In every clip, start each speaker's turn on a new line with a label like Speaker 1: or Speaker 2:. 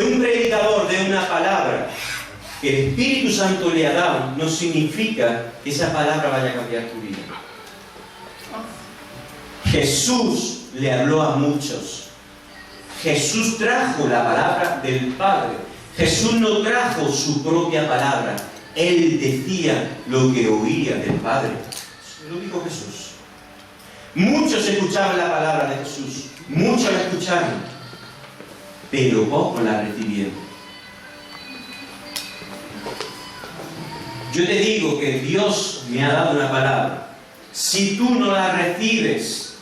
Speaker 1: que un predicador dé una palabra que el Espíritu Santo le ha dado, no significa que esa palabra vaya a cambiar tu vida. Jesús le habló a muchos. Jesús trajo la palabra del Padre. Jesús no trajo su propia palabra. Él decía lo que oía del Padre. Lo dijo Jesús. Muchos escuchaban la palabra de Jesús. Muchos la escucharon. Pero pocos la recibieron. Yo te digo que Dios me ha dado una palabra. Si tú no la recibes,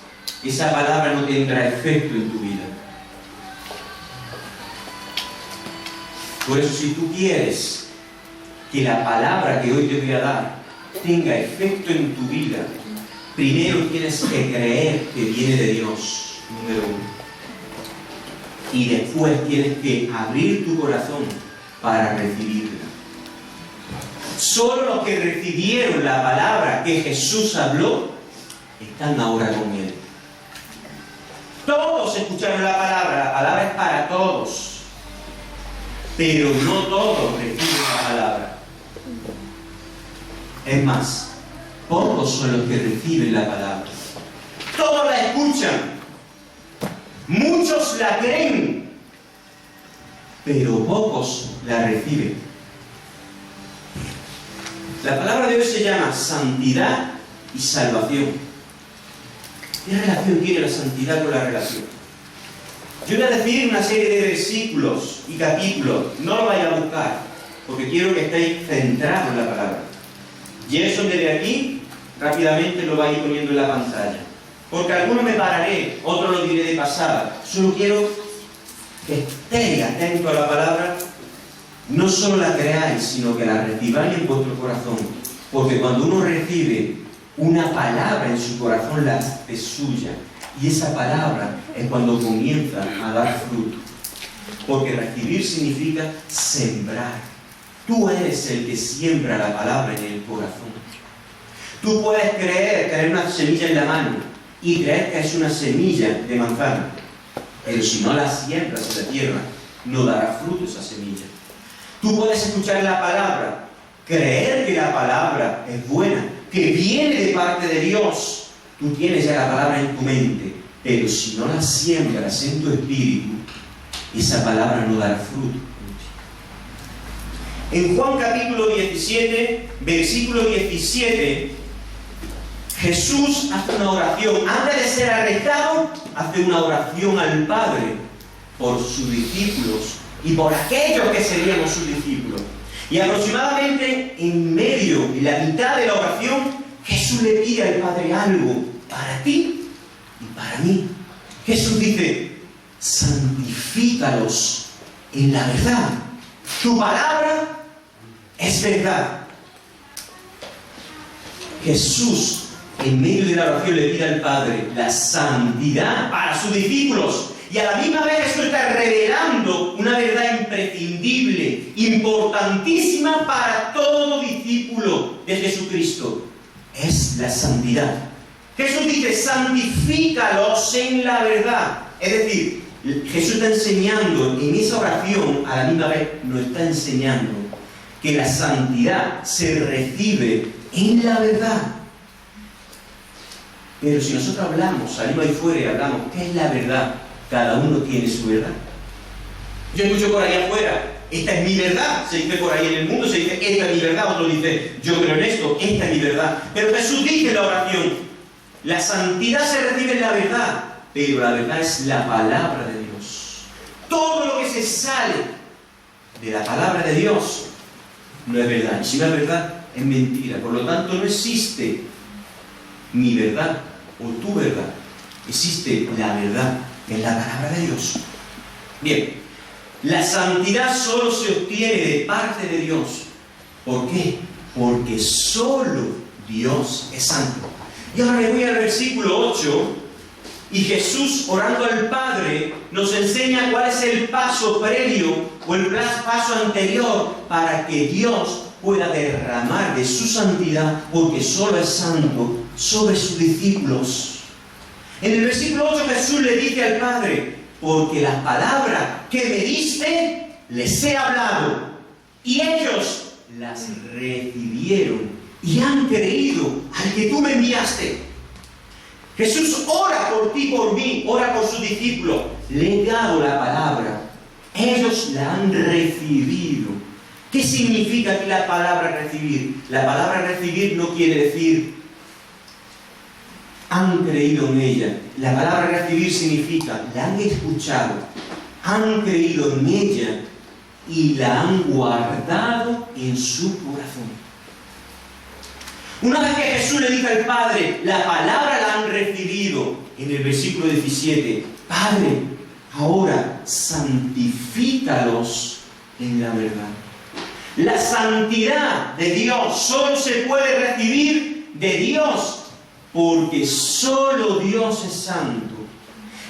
Speaker 1: esa palabra no tendrá efecto en tu vida. Por eso, si tú quieres que la palabra que hoy te voy a dar tenga efecto en tu vida, primero tienes que creer que viene de Dios, número uno. Y después tienes que abrir tu corazón para recibirla. Solo los que recibieron la palabra que Jesús habló están ahora con Él. Todos escucharon la palabra es para todos. Pero no todos reciben la palabra. Es más, pocos son los que reciben la palabra. Todos la escuchan. Muchos la creen. Pero pocos la reciben. La palabra de Dios se llama santidad y salvación. ¿Qué relación tiene la santidad con la relación? Yo voy a decir una serie de versículos y capítulos. No lo vaya a buscar, porque quiero que estéis centrados en la palabra. Y eso desde aquí, rápidamente lo vais poniendo en la pantalla. Porque algunos me pararé, otros lo diré de pasada. Solo quiero que estéis atentos a la palabra. No solo la creáis, sino que la recibáis en vuestro corazón. Porque cuando uno recibe una palabra en su corazón, la hace suya. Y esa palabra es cuando comienza a dar fruto. Porque recibir significa sembrar. Tú eres el que siembra la palabra en el corazón. Tú puedes tener una semilla en la mano y creer que es una semilla de manzana. Pero si no la siembras en la tierra, no dará fruto esa semilla. Tú puedes escuchar la palabra, creer que la palabra es buena, que viene de parte de Dios. Tú tienes ya la palabra en tu mente, pero si no la siembras en tu espíritu, esa palabra no dará fruto. En Juan capítulo 17, versículo 17, Jesús hace una oración. Antes de ser arrestado, hace una oración al Padre por sus discípulos y por aquellos que seríamos sus discípulos. Y aproximadamente en la mitad de la oración, Jesús le pide al Padre algo para ti y para mí. Jesús dice: santifícalos en la verdad. Tu palabra es verdad. Jesús, en medio de la oración, le pide al Padre la santidad para sus discípulos. Y a la misma vez Jesús está revelando una verdad imprescindible, importantísima para todo discípulo de Jesucristo. Es la santidad. Jesús dice: santifícalos en la verdad. Es decir, Jesús está enseñando en esa oración, a la misma vez nos está enseñando que la santidad se recibe en la verdad. Pero si nosotros salimos ahí fuera y hablamos, ¿qué es la verdad? Cada uno tiene su verdad. Yo escucho por ahí afuera: esta es mi verdad. Se dice por ahí en el mundo, se dice: esta es mi verdad. Otro dice: yo creo en esto, esta es mi verdad. Pero Jesús dice en la oración: la santidad se recibe en la verdad, pero la verdad es la palabra de Dios. Todo lo que se sale de la palabra de Dios no es verdad. Y si no es verdad, es mentira. Por lo tanto, no existe mi verdad o tu verdad. Existe la verdad, que es la palabra de Dios. Bien, la santidad solo se obtiene de parte de Dios. ¿Por qué? Porque solo Dios es santo. Y ahora me voy al versículo 8, y Jesús, orando al Padre, nos enseña cuál es el paso previo o el paso anterior para que Dios pueda derramar de su santidad, porque solo es santo, sobre sus discípulos. En el versículo 8 Jesús le dice al Padre: porque las palabras que me diste les he hablado y ellos las recibieron y han creído al que tú me enviaste. Jesús ora por ti, por mí, ora por sus discípulos. Le he dado la palabra. Ellos la han recibido. ¿Qué significa aquí la palabra recibir? La palabra recibir no quiere decir han creído en ella. La palabra recibir significa la han escuchado, han creído en ella y la han guardado en su corazón. Una vez que Jesús le dijo al Padre, la palabra la han recibido, en el versículo 17, Padre, ahora santifícalos en la verdad. La santidad de Dios solo se puede recibir de Dios, porque solo Dios es santo.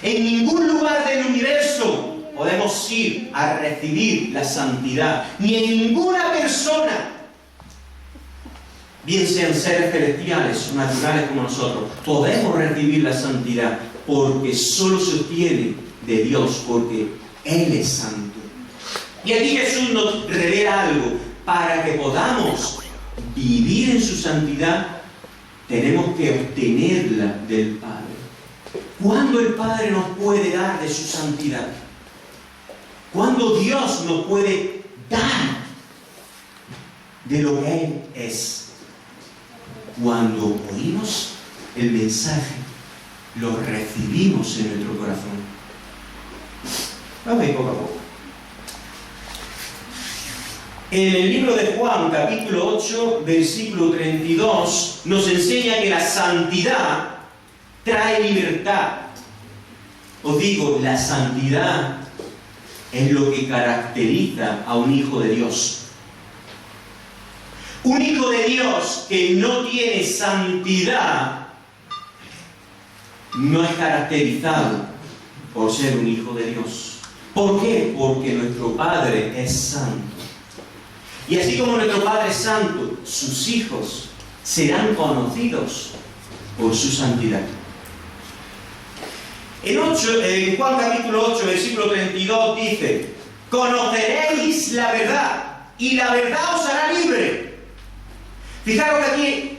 Speaker 1: En ningún lugar del universo podemos ir a recibir la santidad, ni en ninguna persona, bien sean seres celestiales o naturales como nosotros, podemos recibir la santidad, porque solo se obtiene de Dios, porque Él es santo. Y aquí Jesús nos revela algo. Para que podamos vivir en su santidad, tenemos que obtenerla del Padre. ¿Cuándo el Padre nos puede dar de su santidad? ¿Cuándo Dios nos puede dar de lo que Él es? Cuando oímos el mensaje, lo recibimos en nuestro corazón. Vamos a ir poco a poco. En el libro de Juan, capítulo 8, versículo 32, nos enseña que la santidad trae libertad. Os digo, la santidad es lo que caracteriza a un hijo de Dios. Un hijo de Dios que no tiene santidad no es caracterizado por ser un hijo de Dios. ¿Por qué? Porque nuestro Padre es santo. Y así como nuestro Padre es santo, sus hijos serán conocidos por su santidad. En Juan capítulo 8, versículo 32 dice: conoceréis la verdad, y la verdad os hará libre. Fijaros que aquí,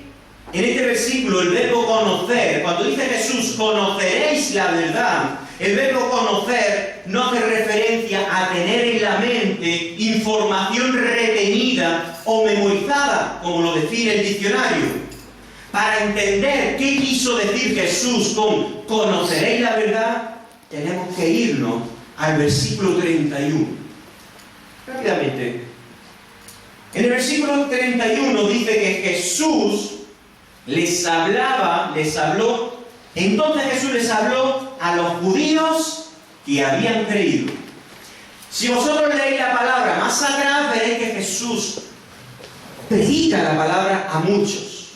Speaker 1: en este versículo, el verbo conocer, cuando dice Jesús, conoceréis la verdad, el verbo conocer no hace referencia a tener en la mente información retenida o memorizada, como lo define el diccionario. Para entender qué quiso decir Jesús con conoceréis la verdad, tenemos que irnos al versículo 31. Rápidamente. En el versículo 31 dice que Jesús les habló. Entonces Jesús les habló a los judíos que habían creído. Si vosotros leéis la palabra más atrás, veréis que Jesús predica la palabra a muchos.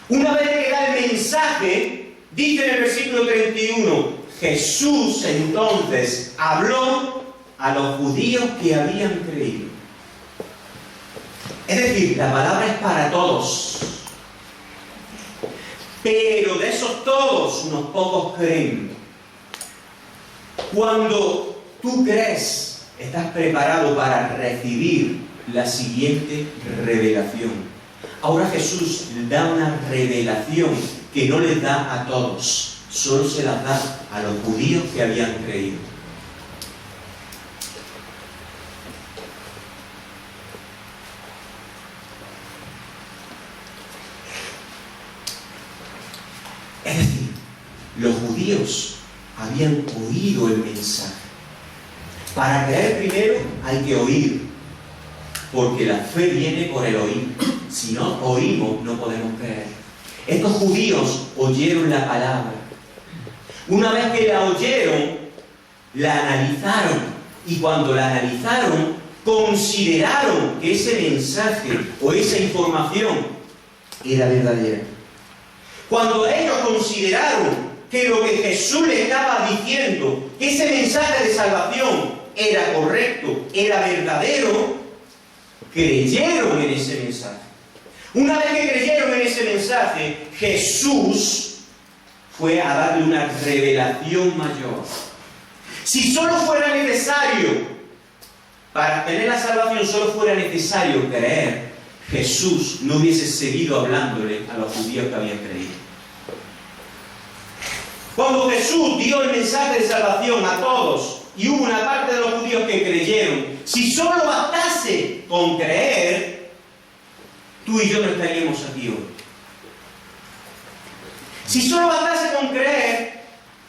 Speaker 1: Una vez que da el mensaje, dice en el versículo 31, Jesús entonces habló a los judíos que habían creído. Es decir, la palabra es para todos. Pero de esos todos, unos pocos creen. Cuando tú crees, estás preparado para recibir la siguiente revelación. Ahora Jesús da una revelación que no les da a todos, solo se las da a los judíos que habían creído. Es decir, los judíos habían oído el mensaje. Para creer primero hay que oír, porque la fe viene por el oír. Si no oímos, no podemos creer. Estos judíos oyeron la palabra. Una vez que la oyeron, la analizaron. Y cuando la analizaron, consideraron que ese mensaje o esa información era verdadera. Cuando ellos consideraron que lo que Jesús les estaba diciendo, que ese mensaje de salvación era correcto, era verdadero, creyeron en ese mensaje. Una vez que creyeron en ese mensaje, Jesús fue a darle una revelación mayor. Si solo fuera necesario para tener la salvación solo fuera necesario creer, Jesús no hubiese seguido hablándole a los judíos que habían creído. Cuando Jesús dio el mensaje de salvación a todos y hubo una parte de los judíos que creyeron, si solo bastase con creer, tú y yo no estaríamos aquí hoy. Si solo bastase con creer,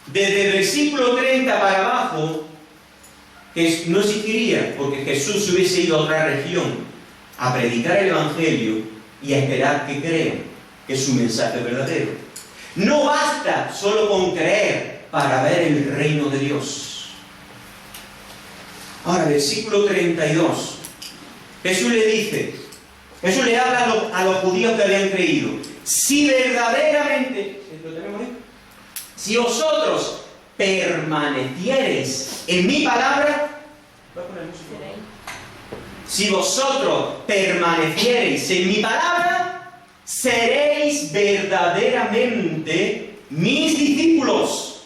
Speaker 1: desde el versículo 30 para abajo, que no existiría, porque Jesús se hubiese ido a otra región a predicar el Evangelio y a esperar que crean que su mensaje es verdadero. No basta solo con creer para ver el reino de Dios. Ahora, versículo 32. Jesús le habla a los judíos que habían creído. Si verdaderamente, ¿lo tenemos ahí? Si vosotros permaneciereis en mi palabra, si vosotros permaneciereis en mi palabra, seréis verdaderamente mis discípulos.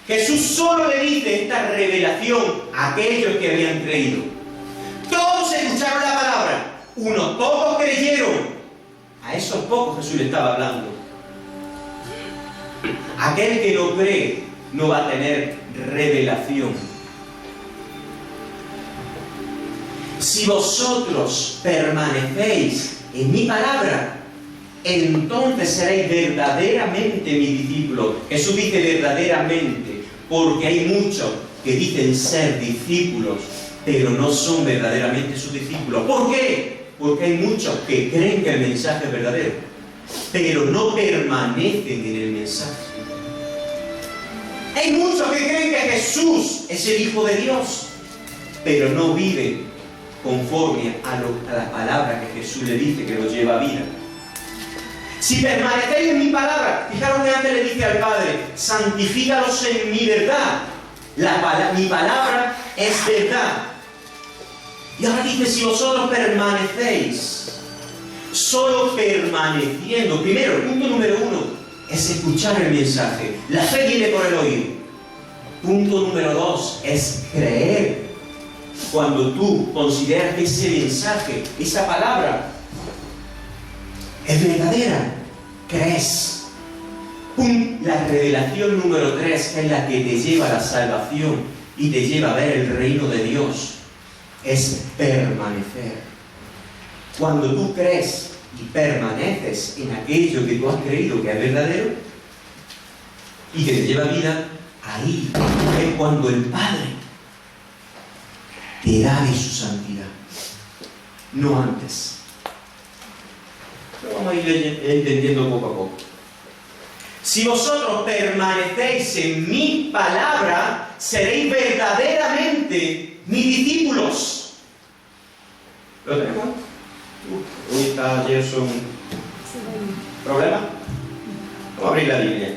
Speaker 1: Jesús solo le dice esta revelación a aquellos que habían creído. Todos escucharon la palabra, unos pocos creyeron. A esos pocos Jesús le estaba hablando. Aquel que no cree no va a tener revelación. Si vosotros permanecéis en mi palabra, entonces seréis verdaderamente mis discípulos. Jesús dice verdaderamente, porque hay muchos que dicen ser discípulos, pero no son verdaderamente sus discípulos. ¿Por qué? Porque hay muchos que creen que el mensaje es verdadero, pero no permanecen en el mensaje. Hay muchos que creen que Jesús es el Hijo de Dios, pero no viven conforme a la palabra que Jesús le dice que los lleva a vida. Si permanecéis en mi palabra, fijaros que antes le dice al Padre, santifícalos en mi verdad. Mi palabra es verdad. Y ahora dice, si vosotros permanecéis, solo permaneciendo. Primero, el punto número 1 es escuchar el mensaje. La fe viene por el oído. Punto número 2 es creer. Cuando tú consideras que ese mensaje, esa palabra, es verdadera, crees. La revelación número 3, que es la que te lleva a la salvación y te lleva a ver el reino de Dios, es permanecer. Cuando tú crees y permaneces en aquello que tú has creído que es verdadero y que te lleva a vida, ahí es cuando el Padre te da de su santidad, no antes. Lo vamos a ir entendiendo poco a poco. Si vosotros permanecéis en mi palabra, seréis verdaderamente mis discípulos. ¿Lo tenemos? Hoy está Gerson. ¿Problema? Vamos a abrir la Biblia.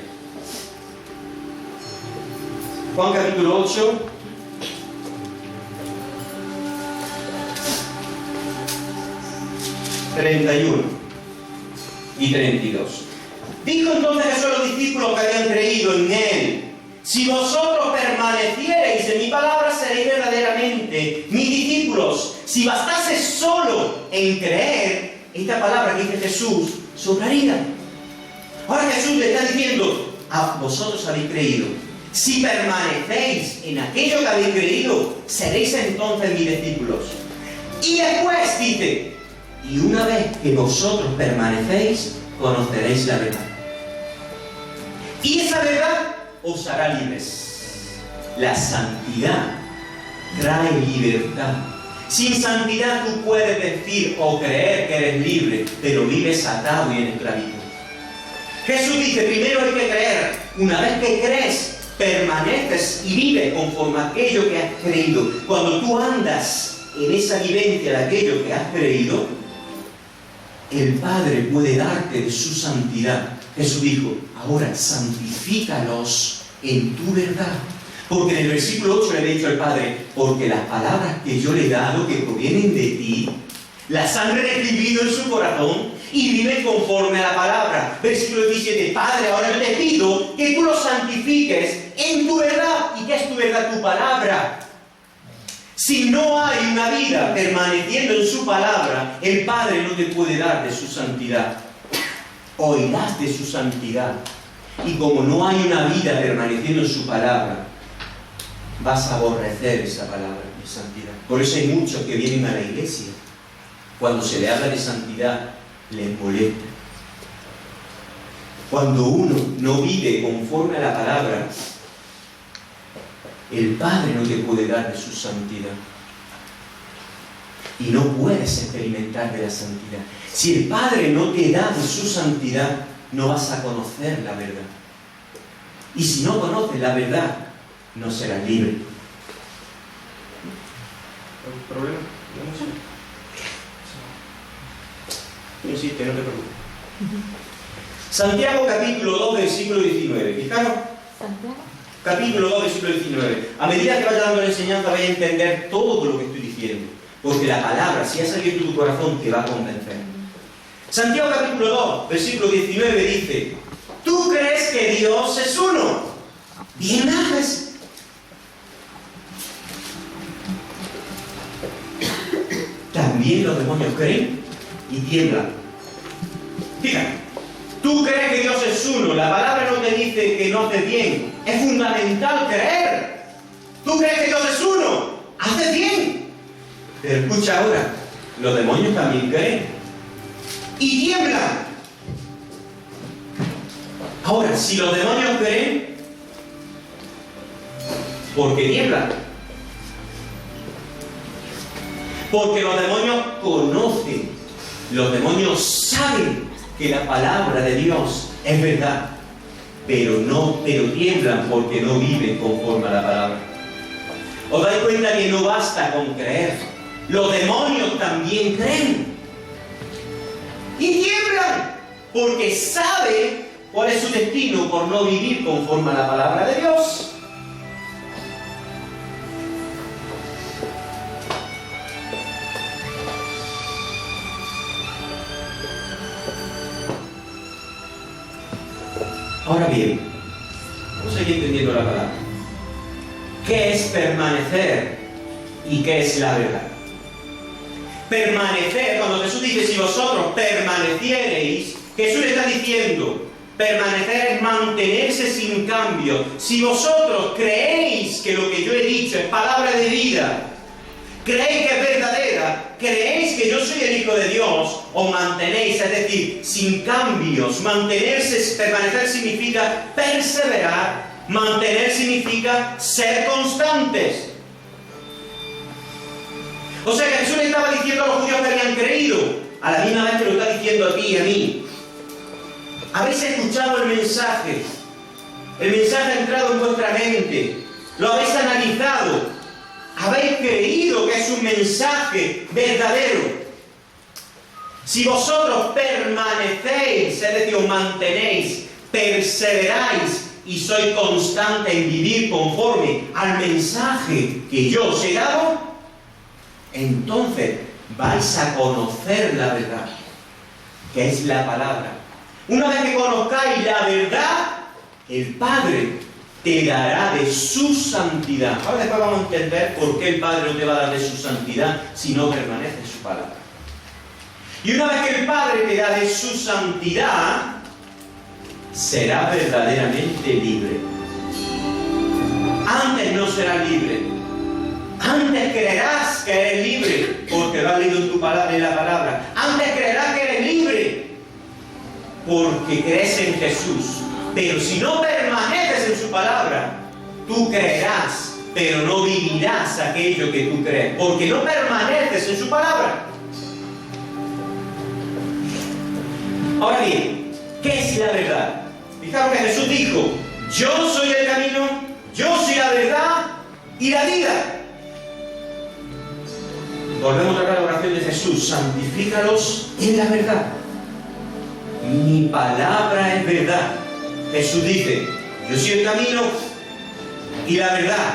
Speaker 1: Juan capítulo 8. ...31 y 32. Dijo entonces Jesús a los discípulos que habían creído en él: si vosotros permaneciereis en mi palabra, seréis verdaderamente mis discípulos. Si bastase solo en creer, esta palabra que dice Jesús sobraría. Ahora Jesús le está diciendo: a vosotros habéis creído. Si permanecéis en aquello que habéis creído, seréis entonces mis discípulos. Y después dice: y una vez que vosotros permanecéis, conoceréis la verdad. Y esa verdad os hará libres. La santidad trae libertad. Sin santidad tú puedes decir o creer que eres libre, pero vives atado y en esclavitud. Jesús dice, primero hay que creer. Una vez que crees, permaneces y vives conforme a aquello que has creído. Cuando tú andas en esa vivencia de aquello que has creído, el Padre puede darte de su santidad. Jesús dijo, ahora santifícalos en tu verdad. Porque en el versículo 8 le había dicho al Padre, porque las palabras que yo le he dado, que provienen de ti, las han recibido en su corazón y viven conforme a la palabra. Versículo 17, Padre, ahora yo te pido que tú los santifiques en tu verdad. ¿Y qué es tu verdad? Tu palabra. Si no hay una vida permaneciendo en su palabra, el Padre no te puede dar de su santidad. Oirás de su santidad. Y como no hay una vida permaneciendo en su palabra, vas a aborrecer esa palabra de santidad. Por eso hay muchos que vienen a la iglesia. Cuando se le habla de santidad, les molesta. Cuando uno no vive conforme a la palabra, el Padre no te puede dar de su santidad. Y no puedes experimentar de la santidad. Si el Padre no te da de su santidad, no vas a conocer la verdad. Y si no conoces la verdad, no serás libre. ¿Algún problema? No insiste, no te preocupes. Santiago capítulo 2, versículo 19. Fijaros.
Speaker 2: Santiago.
Speaker 1: Capítulo 2, versículo 19. A medida que vaya dando la enseñanza, vais a entender todo lo que estoy diciendo. Porque la palabra, si ha salido de tu corazón, te va a convencer. Santiago capítulo 2, versículo 19 dice: ¿tú crees que Dios es uno? Bien haces. También los demonios creen y tiemblan. Fíjate, tú crees que Dios es uno. La palabra no te dice que no haces bien. Es fundamental creer. Tú crees que Dios es uno. Haces bien. Pero escucha ahora, los demonios también creen y tiemblan. Ahora, si los demonios creen, ¿por qué tiemblan? Porque los demonios conocen, los demonios saben que la palabra de Dios es verdad, pero tiemblan porque no viven conforme a la palabra. ¿Os dais cuenta que no basta con creer? Los demonios también creen y tiemblan porque saben cuál es su destino por no vivir conforme a la palabra de Dios. Ahora bien, vamos a ir entendiendo la palabra. ¿Qué es permanecer y qué es la verdad? Permanecer, cuando Jesús dice: si vosotros permaneciereis, Jesús le está diciendo: permanecer es mantenerse sin cambio. Si vosotros creéis que lo que yo he dicho es palabra de vida, creéis que es verdadera, creéis que yo soy el Hijo de Dios, os mantenéis, es decir, sin cambios. Permanecer significa perseverar, mantener significa ser constantes. O sea que Jesús le estaba diciendo a los judíos que habían creído, a la misma vez que lo está diciendo a ti y a mí: habéis escuchado el mensaje ha entrado en vuestra mente, lo habéis analizado, habéis creído que es un mensaje verdadero. Si vosotros permanecéis, es decir, os mantenéis, perseveráis y sois constantes en vivir conforme al mensaje que yo os he dado, entonces vais a conocer la verdad, que es la palabra. Una vez que conozcáis la verdad, el Padre te dará de su santidad. Ahora después vamos a entender por qué el Padre no te va a dar de su santidad si no permanece en su palabra. Y una vez que el Padre te da de su santidad, serás verdaderamente libre. Antes no serás libre. Antes creerás que eres libre, porque lo has leído en tu palabra, en la palabra. Antes creerás que eres libre, porque crees en Jesús. Pero si no permaneces en su palabra, tú creerás, pero no vivirás aquello que tú crees, porque no permaneces en su palabra. Ahora bien, ¿qué es la verdad? Fijaros que Jesús dijo: yo soy el camino, yo soy la verdad y la vida. Volvemos a la oración de Jesús: santifícalos en la verdad. Mi palabra es verdad. Jesús dice: yo soy el camino y la verdad.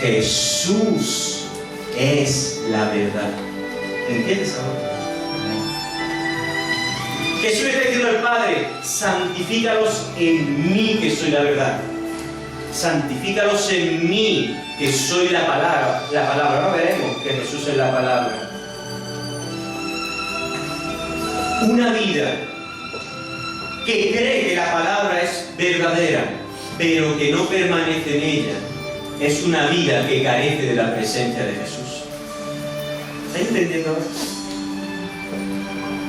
Speaker 1: Jesús es la verdad. ¿Entiendes ahora? Jesús le está diciendo al Padre: santifícalos en mí, que soy la verdad. santifícalos en mí, que soy la palabra. La palabra, ahora veremos que Jesús es la palabra. Una vida que cree que la palabra es verdadera, pero que no permanece en ella, es una vida que carece de la presencia de Jesús. ¿Estás entendiendo?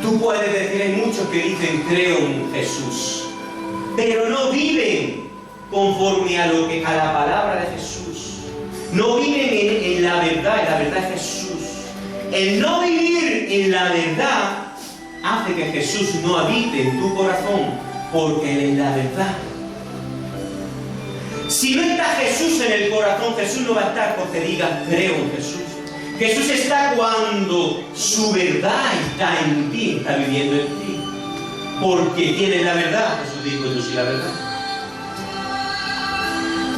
Speaker 1: Tú puedes decir, hay muchos que dicen creo en Jesús, pero no viven conforme a la palabra de Jesús. No viven en la verdad es Jesús. El no vivir en la verdad hace que Jesús no habite en tu corazón, porque Él es la verdad. Si no está Jesús en el corazón, Jesús no va a estar porque diga creo en Jesús. Jesús está cuando su verdad está en ti, está viviendo en ti. Porque tiene la verdad. Jesús dijo, yo soy la verdad.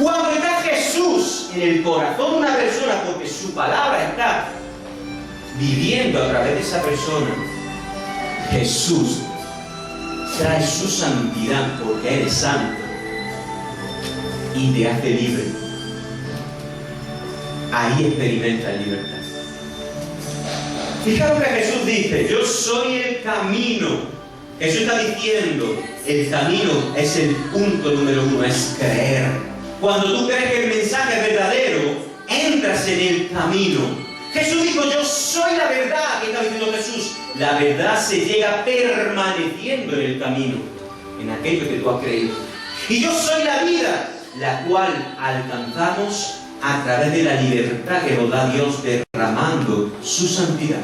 Speaker 1: Cuando está Jesús en el corazón de una persona, porque su palabra está viviendo a través de esa persona, Jesús trae su santidad porque Él es santo y te hace libre. Ahí experimenta libertad. Fijaros que Jesús dice, yo soy el camino. Jesús está diciendo, el camino es el punto número uno, es creer. Cuando tú crees que el mensaje es verdadero, entras en el camino. Jesús dijo, yo soy la verdad. ¿Qué está diciendo Jesús? La verdad se llega permaneciendo en el camino, en aquello que tú has creído. Y yo soy la vida, la cual alcanzamos a través de la libertad que nos da Dios derramando su santidad.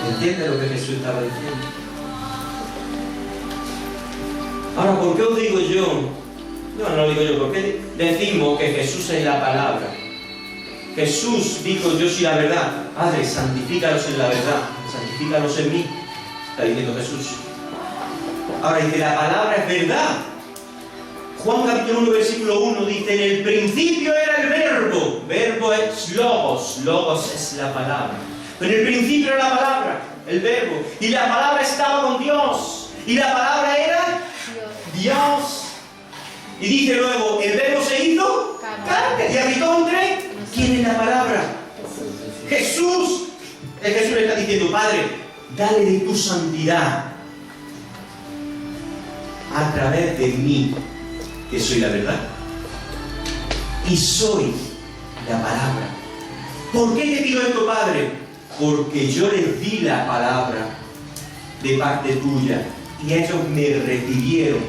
Speaker 1: ¿Entiendes lo que Jesús estaba diciendo? Ahora, ¿por qué os digo yo? No lo digo yo, porque decimos que Jesús es la palabra. Jesús dijo, yo soy la verdad. Padre, santifícalos en la verdad, santifícalos en mí. Está diciendo Jesús. Ahora dice, la palabra es verdad. Juan capítulo 1, versículo 1 dice, en el principio era el verbo. Verbo es logos, logos es la palabra. En el principio era la palabra, el verbo. Y la palabra estaba con Dios. Y la palabra era Dios. Y dice luego, el verbo se hizo carne y habitó entre. ¿Quién es la palabra? Jesús. Jesús le está diciendo, Padre, dale de tu santidad a través de mí, que soy la verdad. Y soy la palabra. ¿Por qué te digo esto, Padre? Porque yo les di la palabra de parte tuya y ellos me recibieron.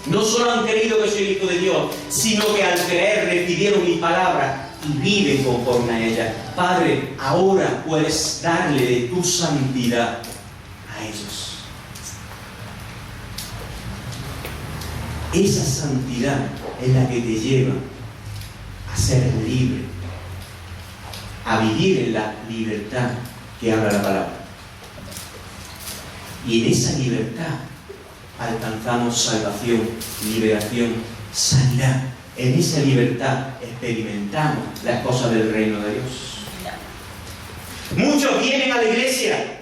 Speaker 1: No solo han creído que soy el Hijo de Dios, sino que al creer recibieron mi palabra y viven conforme a ella. Padre, ahora puedes darle de tu santidad a ellos. Esa santidad es la que te lleva a ser libre, a vivir en la libertad que habla la palabra. Y en esa libertad alcanzamos salvación, liberación, sanidad. En esa libertad experimentamos las cosas del reino de Dios. Muchos vienen a la iglesia,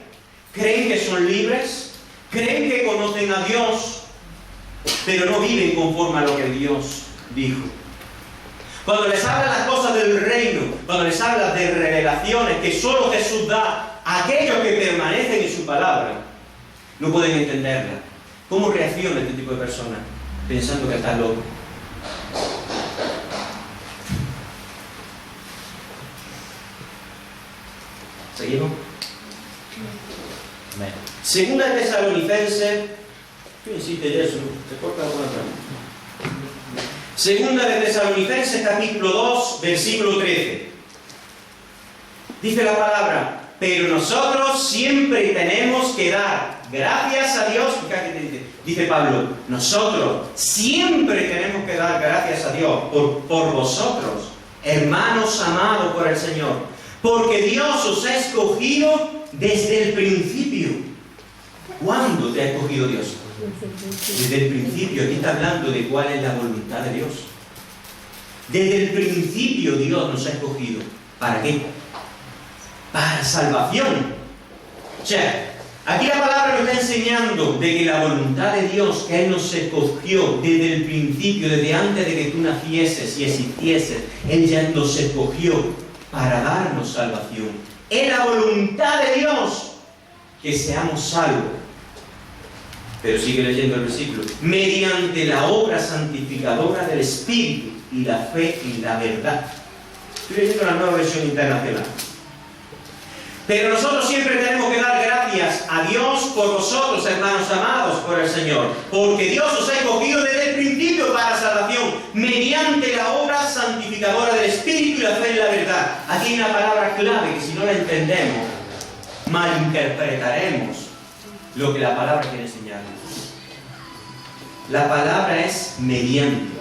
Speaker 1: creen que son libres, creen que conocen a Dios, pero no viven conforme a lo que Dios dijo. Cuando les habla las cosas del reino, cuando les habla de revelaciones que solo Jesús da a aquellos que permanecen en su palabra, no pueden entenderla. ¿Cómo reacciona este tipo de personas? Pensando que estás loco. ¿Seguimos? Segunda de Tesalonicenses. ¿Qué insiste eso? ¿Te corta alguna trama? Segunda de Tesalonicenses, capítulo 2, versículo 13. Dice la palabra, pero nosotros siempre tenemos que dar gracias a Dios. Dice Pablo, nosotros siempre tenemos que dar gracias a Dios por vosotros, hermanos amados por el Señor, porque Dios os ha escogido desde el principio. ¿Cuándo te ha escogido Dios? Desde el principio. Aquí está hablando de cuál es la voluntad de Dios. Desde el principio Dios nos ha escogido. ¿Para qué? Para salvación. O sea, Aquí la palabra nos está enseñando de que la voluntad de Dios, que Él nos escogió desde el principio, desde antes de que tú nacieses y existieses, Él ya nos escogió para darnos salvación. Es la voluntad de Dios que seamos salvos. Pero sigue leyendo el versículo. Mediante la obra santificadora del Espíritu y la fe y la verdad. Estoy leyendo la Nueva Versión Internacional. Pero nosotros siempre tenemos que dar gracias a Dios por vosotros, hermanos amados por el Señor. Porque Dios os ha escogido desde el principio para salvación, mediante la obra santificadora del Espíritu y la fe en la verdad. Aquí hay una palabra clave que si no la entendemos, malinterpretaremos lo que la palabra quiere enseñarnos. La palabra es mediante.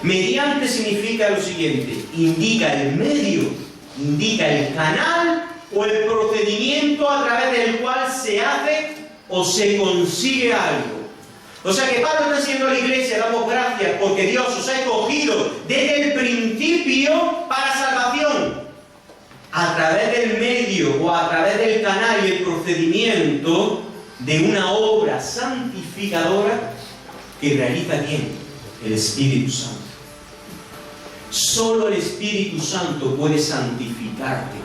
Speaker 1: Mediante significa lo siguiente: indica el medio, indica el canal o el procedimiento a través del cual se hace o se consigue algo. O sea que Pablo está diciendo a la iglesia: damos gracias porque Dios os ha escogido desde el principio para salvación, a través del medio o a través del canal y el procedimiento de una obra santificadora que realiza ¿quién? El Espíritu Santo. Solo el Espíritu Santo puede santificarte.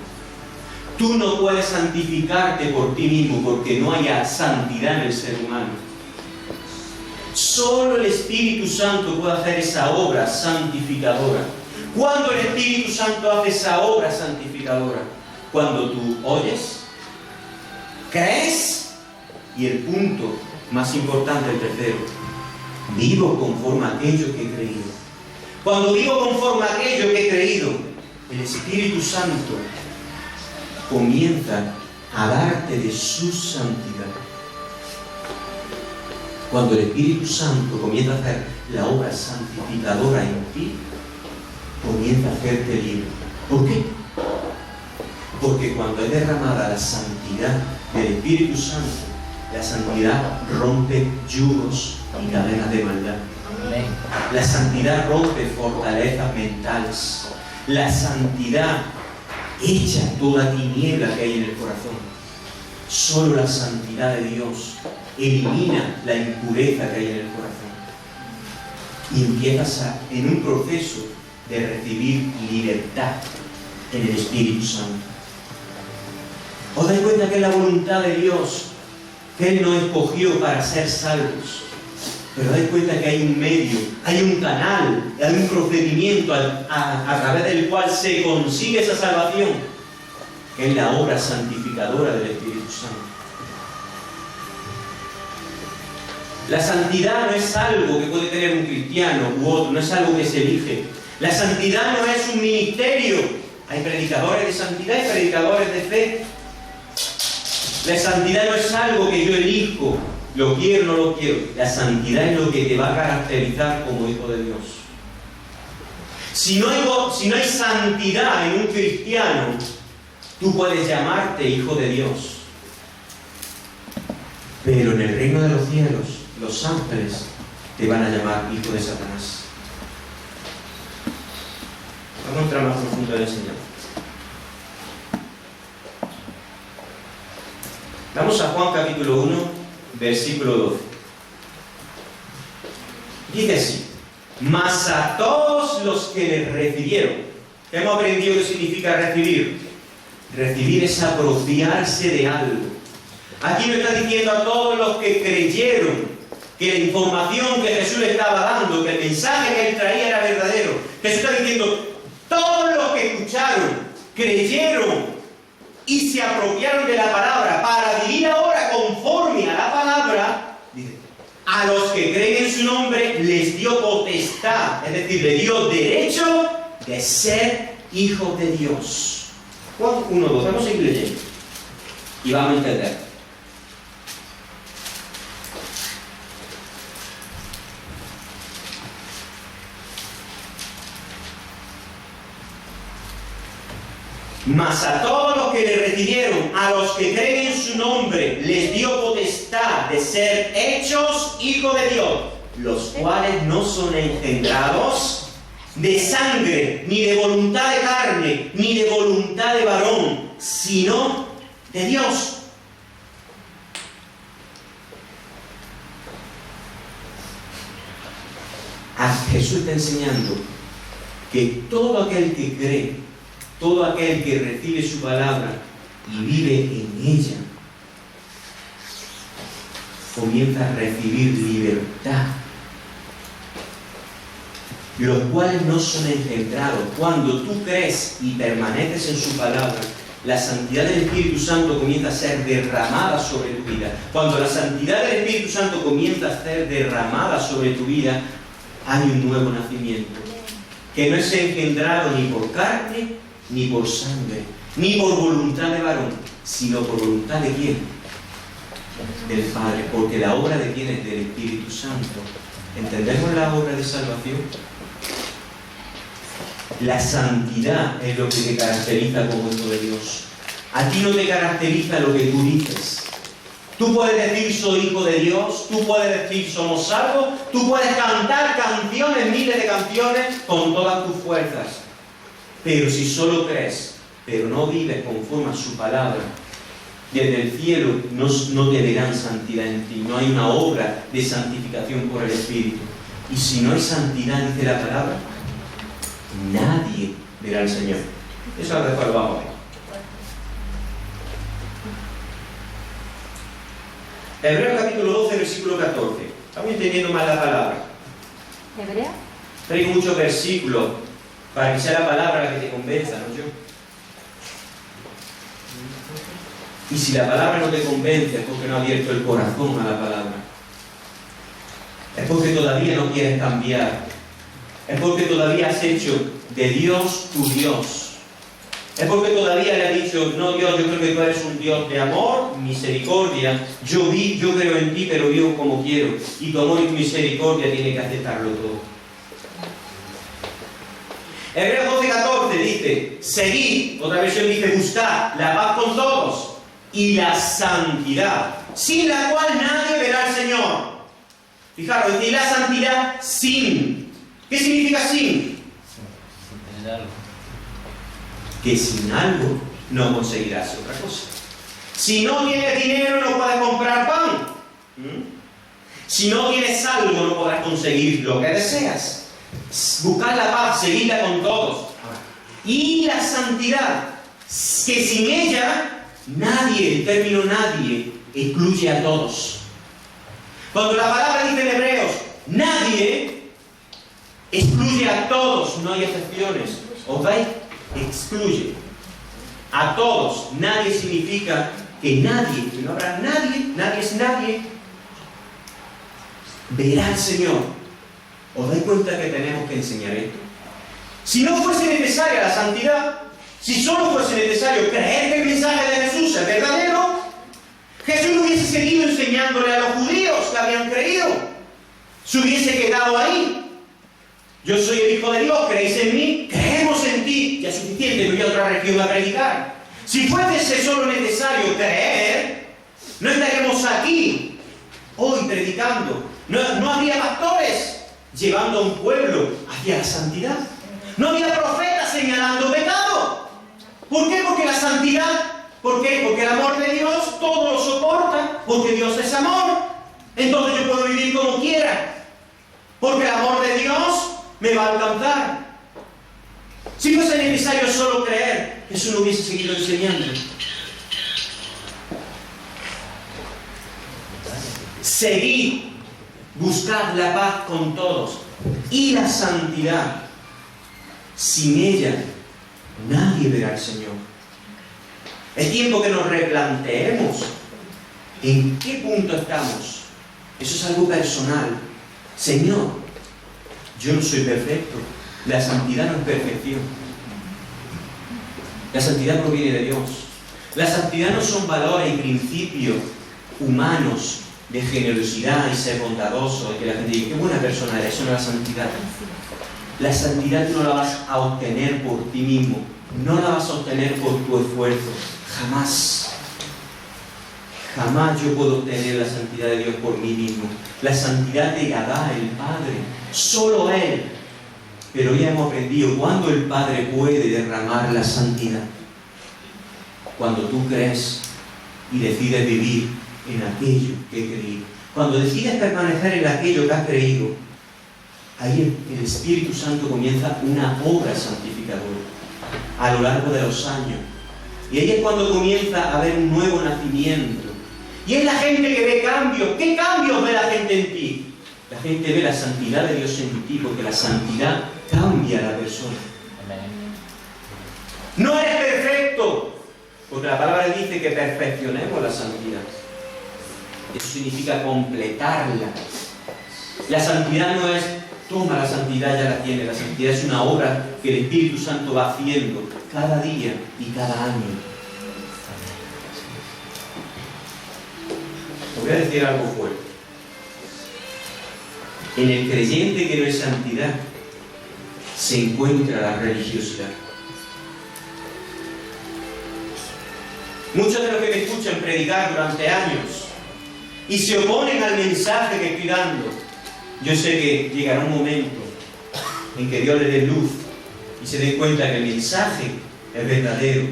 Speaker 1: Tú no puedes santificarte por ti mismo porque no haya santidad en el ser humano. Solo el Espíritu Santo puede hacer esa obra santificadora. ¿Cuándo el Espíritu Santo hace esa obra santificadora? Cuando tú oyes, crees y el punto más importante, el tercero, vivo conforme a aquello que he creído. Cuando vivo conforme a aquello que he creído, el Espíritu Santo comienza a darte de su santidad. Cuando el Espíritu Santo comienza a hacer la obra santificadora en ti, comienza a hacerte libre. ¿Por qué? Porque cuando es derramada la santidad del Espíritu Santo, la santidad rompe yugos y cadenas de maldad. La santidad rompe fortalezas mentales. La santidad echa toda tiniebla que hay en el corazón. Solo la santidad de Dios elimina la impureza que hay en el corazón. Y empiezas en un proceso de recibir libertad en el Espíritu Santo. ¿Os dais cuenta que es la voluntad de Dios que Él nos escogió para ser salvos? Pero dais cuenta que hay un medio, hay un canal, hay un procedimiento a través del cual se consigue esa salvación, que es la obra santificadora del Espíritu Santo. La santidad no es algo que puede tener un cristiano u otro, no es algo que se elige. La santidad no es un ministerio. Hay predicadores de santidad y predicadores de fe. La santidad no es algo que yo elijo. Lo quiero o no lo quiero. La santidad es lo que te va a caracterizar como hijo de Dios. Si no hay santidad en un cristiano, tú puedes llamarte hijo de Dios. Pero en el reino de los cielos, los ángeles te van a llamar hijo de Satanás. Vamos a entrar más profundo en la enseñanza. Vamos a Juan capítulo 1. Versículo 12. Dice así: mas a todos los que le recibieron. Hemos aprendido qué significa recibir. Recibir es apropiarse de algo. Aquí nos está diciendo a todos los que creyeron que la información que Jesús le estaba dando, que el mensaje que Él traía era verdadero. Jesús está diciendo: todos los que escucharon, creyeron y se apropiaron de la palabra para vivir ahora conforme a la palabra, dice, a los que creen en su nombre les dio potestad, es decir, le dio derecho de ser hijos de Dios. Juan 1:2, vamos a seguir leyendo y vamos a entender. Mas a todos los que le recibieron, a los que creen en su nombre, les dio potestad de ser hechos hijos de Dios, los cuales no son engendrados de sangre, ni de voluntad de carne, ni de voluntad de varón, sino de Dios. Jesús está enseñando que todo aquel que cree, todo aquel que recibe su palabra y vive en ella, comienza a recibir libertad, los cuales no son engendrados. Cuando tú crees y permaneces en su palabra, la santidad del Espíritu Santo comienza a ser derramada sobre tu vida. Cuando la santidad del Espíritu Santo comienza a ser derramada sobre tu vida, hay un nuevo nacimiento, que no es engendrado ni por carne, ni por sangre, ni por voluntad de varón, sino por voluntad de ¿quién? Del Padre, porque la obra de quién es del Espíritu Santo. ¿Entendemos la obra de salvación? La santidad es lo que te caracteriza como hijo de Dios. A ti no te caracteriza lo que tú dices. Tú puedes decir soy hijo de Dios, tú puedes decir somos salvos, tú puedes cantar canciones, miles de canciones con todas tus fuerzas. Pero si solo crees, pero no vives conforme a su palabra, desde el cielo no te verán santidad en ti. No hay una obra de santificación por el Espíritu. Y si no hay santidad, dice la palabra, nadie verá al Señor. Eso ahora después lo vamos a ver. Hebreos capítulo 12, versículo 14. Estamos entendiendo mal la palabra.
Speaker 2: ¿Hebreos?
Speaker 1: Traigo muchos versículos para que sea la palabra la que te convenza, no yo. Y si la palabra no te convence, es porque no has abierto el corazón a la palabra. Es porque todavía no quieres cambiar. Es porque todavía has hecho de Dios tu Dios. Es porque todavía le has dicho, no Dios, yo creo que tú eres un Dios de amor, misericordia. Yo creo en ti, pero vivo como quiero. Y tu amor y tu misericordia tienen que aceptarlo todo. Hebreos 12, 14 dice, seguid, otra versión dice, buscad la paz con todos y la santidad, sin la cual nadie verá al Señor. Fijaros, dice, y la santidad sin. ¿Qué significa sin?
Speaker 3: Sin algo.
Speaker 1: Que sin algo no conseguirás otra cosa. Si no tienes dinero no puedes comprar pan. Si no tienes algo no podrás conseguir lo que deseas. Buscar la paz, seguirla con todos. Y la santidad, que sin ella nadie, el término nadie, excluye a todos. Cuando la palabra dice en Hebreos, nadie, excluye a todos, no hay excepciones. ¿Os veis? Excluye a todos. Nadie significa que nadie, que no habrá nadie, nadie es nadie, verá al Señor. ¿Os dais cuenta que tenemos que enseñar esto? Si no fuese necesaria la santidad, si solo fuese necesario creer que el mensaje de Jesús es verdadero, Jesús no hubiese seguido enseñándole a los judíos que habían creído. Se hubiese quedado ahí. Yo soy el Hijo de Dios, creéis en mí, creemos en ti, ya es suficiente, me voy a otra región a predicar. Si fuese solo necesario creer, no estaríamos aquí hoy predicando. No habría pastores llevando a un pueblo hacia la santidad. No había profetas señalando pecado. ¿Por qué? Porque la santidad, ¿por qué? Porque el amor de Dios todo lo soporta, porque Dios es amor. Entonces yo puedo vivir como quiera, porque el amor de Dios me va a alcanzar. Si fuese necesario solo creer, Jesús no hubiese seguido enseñando. Seguid, buscad la paz con todos y la santidad. Sin ella, nadie verá al Señor. Es tiempo que nos replanteemos en qué punto estamos. Eso es algo personal. Señor, yo no soy perfecto. La santidad no es perfección. La santidad proviene de Dios. La santidad no son valores y principios humanos de generosidad y ser bondadoso, y que la gente diga, qué buena persona eres. Eso no es la santidad. La santidad no la vas a obtener por ti mismo. No la vas a obtener por tu esfuerzo. Jamás. Jamás yo puedo obtener la santidad de Dios por mí mismo. La santidad te la da el Padre. Solo Él. Pero ya hemos aprendido cuándo el Padre puede derramar la santidad. Cuando tú crees y decides vivir en aquello que he creído. Cuando decides permanecer en aquello que has creído, ahí el Espíritu Santo comienza una obra santificadora a lo largo de los años. Y ahí es cuando comienza a haber un nuevo nacimiento. Y es la gente que ve cambios. ¿Qué cambios ve la gente en ti? La gente ve la santidad de Dios en ti, porque la santidad cambia a la persona. No eres perfecto, porque la palabra dice que perfeccionemos la santidad. Eso significa completarla. La santidad no es, toma la santidad, ya la tiene. La santidad es una obra que el Espíritu Santo va haciendo cada día y cada año. Os voy a decir algo fuerte. En el creyente que no es santidad se encuentra la religiosidad. Muchos de los que me escuchan predicar durante años y se oponen al mensaje que estoy dando, yo sé que llegará un momento en que Dios les dé luz y se den cuenta que el mensaje es verdadero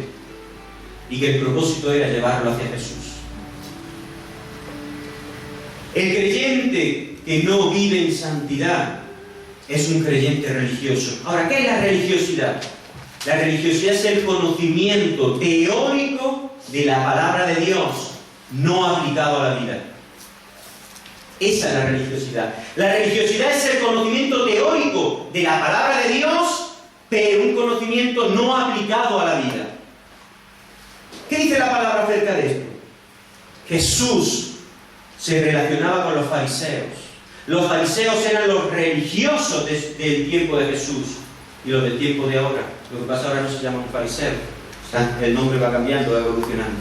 Speaker 1: y que el propósito era llevarlo hacia Jesús. El creyente que no vive en santidad es un creyente religioso. Ahora, ¿qué es la religiosidad? La religiosidad es el conocimiento teórico de la palabra de Dios, no aplicado a la vida. Esa es la religiosidad. La religiosidad es el conocimiento teórico de la palabra de Dios, pero un conocimiento no aplicado a la vida. ¿Qué dice la palabra acerca de esto? Jesús se relacionaba con los fariseos. Los fariseos eran los religiosos del tiempo de Jesús y los del tiempo de ahora. Lo que pasa ahora no se llaman fariseos. El nombre va cambiando, va evolucionando.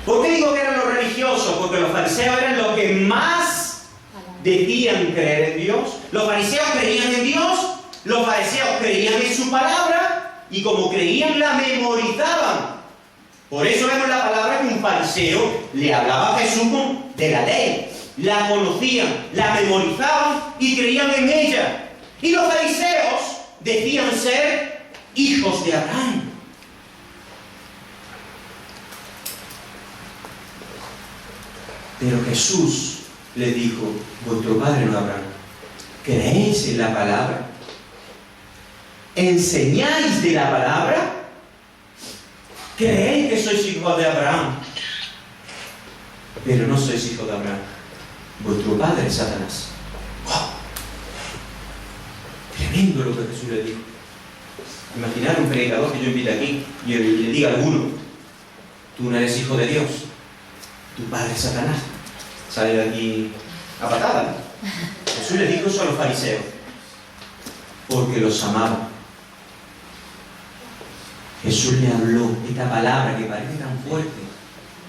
Speaker 1: ¿Por qué digo que eran los religiosos? Porque los fariseos eran los que más decían creer en Dios. Los fariseos creían en Dios, los fariseos creían en su palabra y como creían la memorizaban. Por eso vemos la palabra que un fariseo le hablaba a Jesús de la ley. La conocían, la memorizaban y creían en ella. Y los fariseos decían ser hijos de Abraham. Pero Jesús les dijo, vuestro padre no es Abraham. ¿Creéis en la palabra? ¿Enseñáis de la palabra? ¿Creéis que sois hijos de Abraham? Pero no sois hijos de Abraham. Vuestro padre es Satanás. ¡Wow! Tremendo lo que Jesús le dijo. Imaginar un predicador que yo invite aquí y le diga a alguno, tú no eres hijo de Dios, tu padre es Satanás. Sale de aquí a patada. Jesús le dijo eso a los fariseos porque los amaba. Jesús le habló esta palabra que parece tan fuerte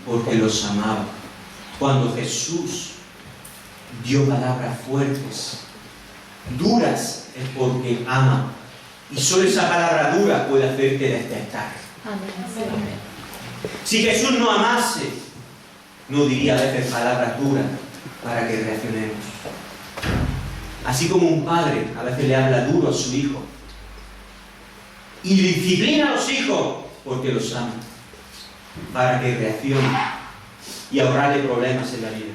Speaker 1: porque los amaba. Cuando Jesús dio palabras fuertes, duras, es porque ama. Y solo esa palabra dura puede hacerte despertar.
Speaker 2: Amén.
Speaker 1: Si Jesús no amase, no diría a veces palabras duras para que reaccionemos. Así como un padre a veces le habla duro a su hijo y disciplina a los hijos porque los ama, para que reaccione y ahorrarle problemas en la vida.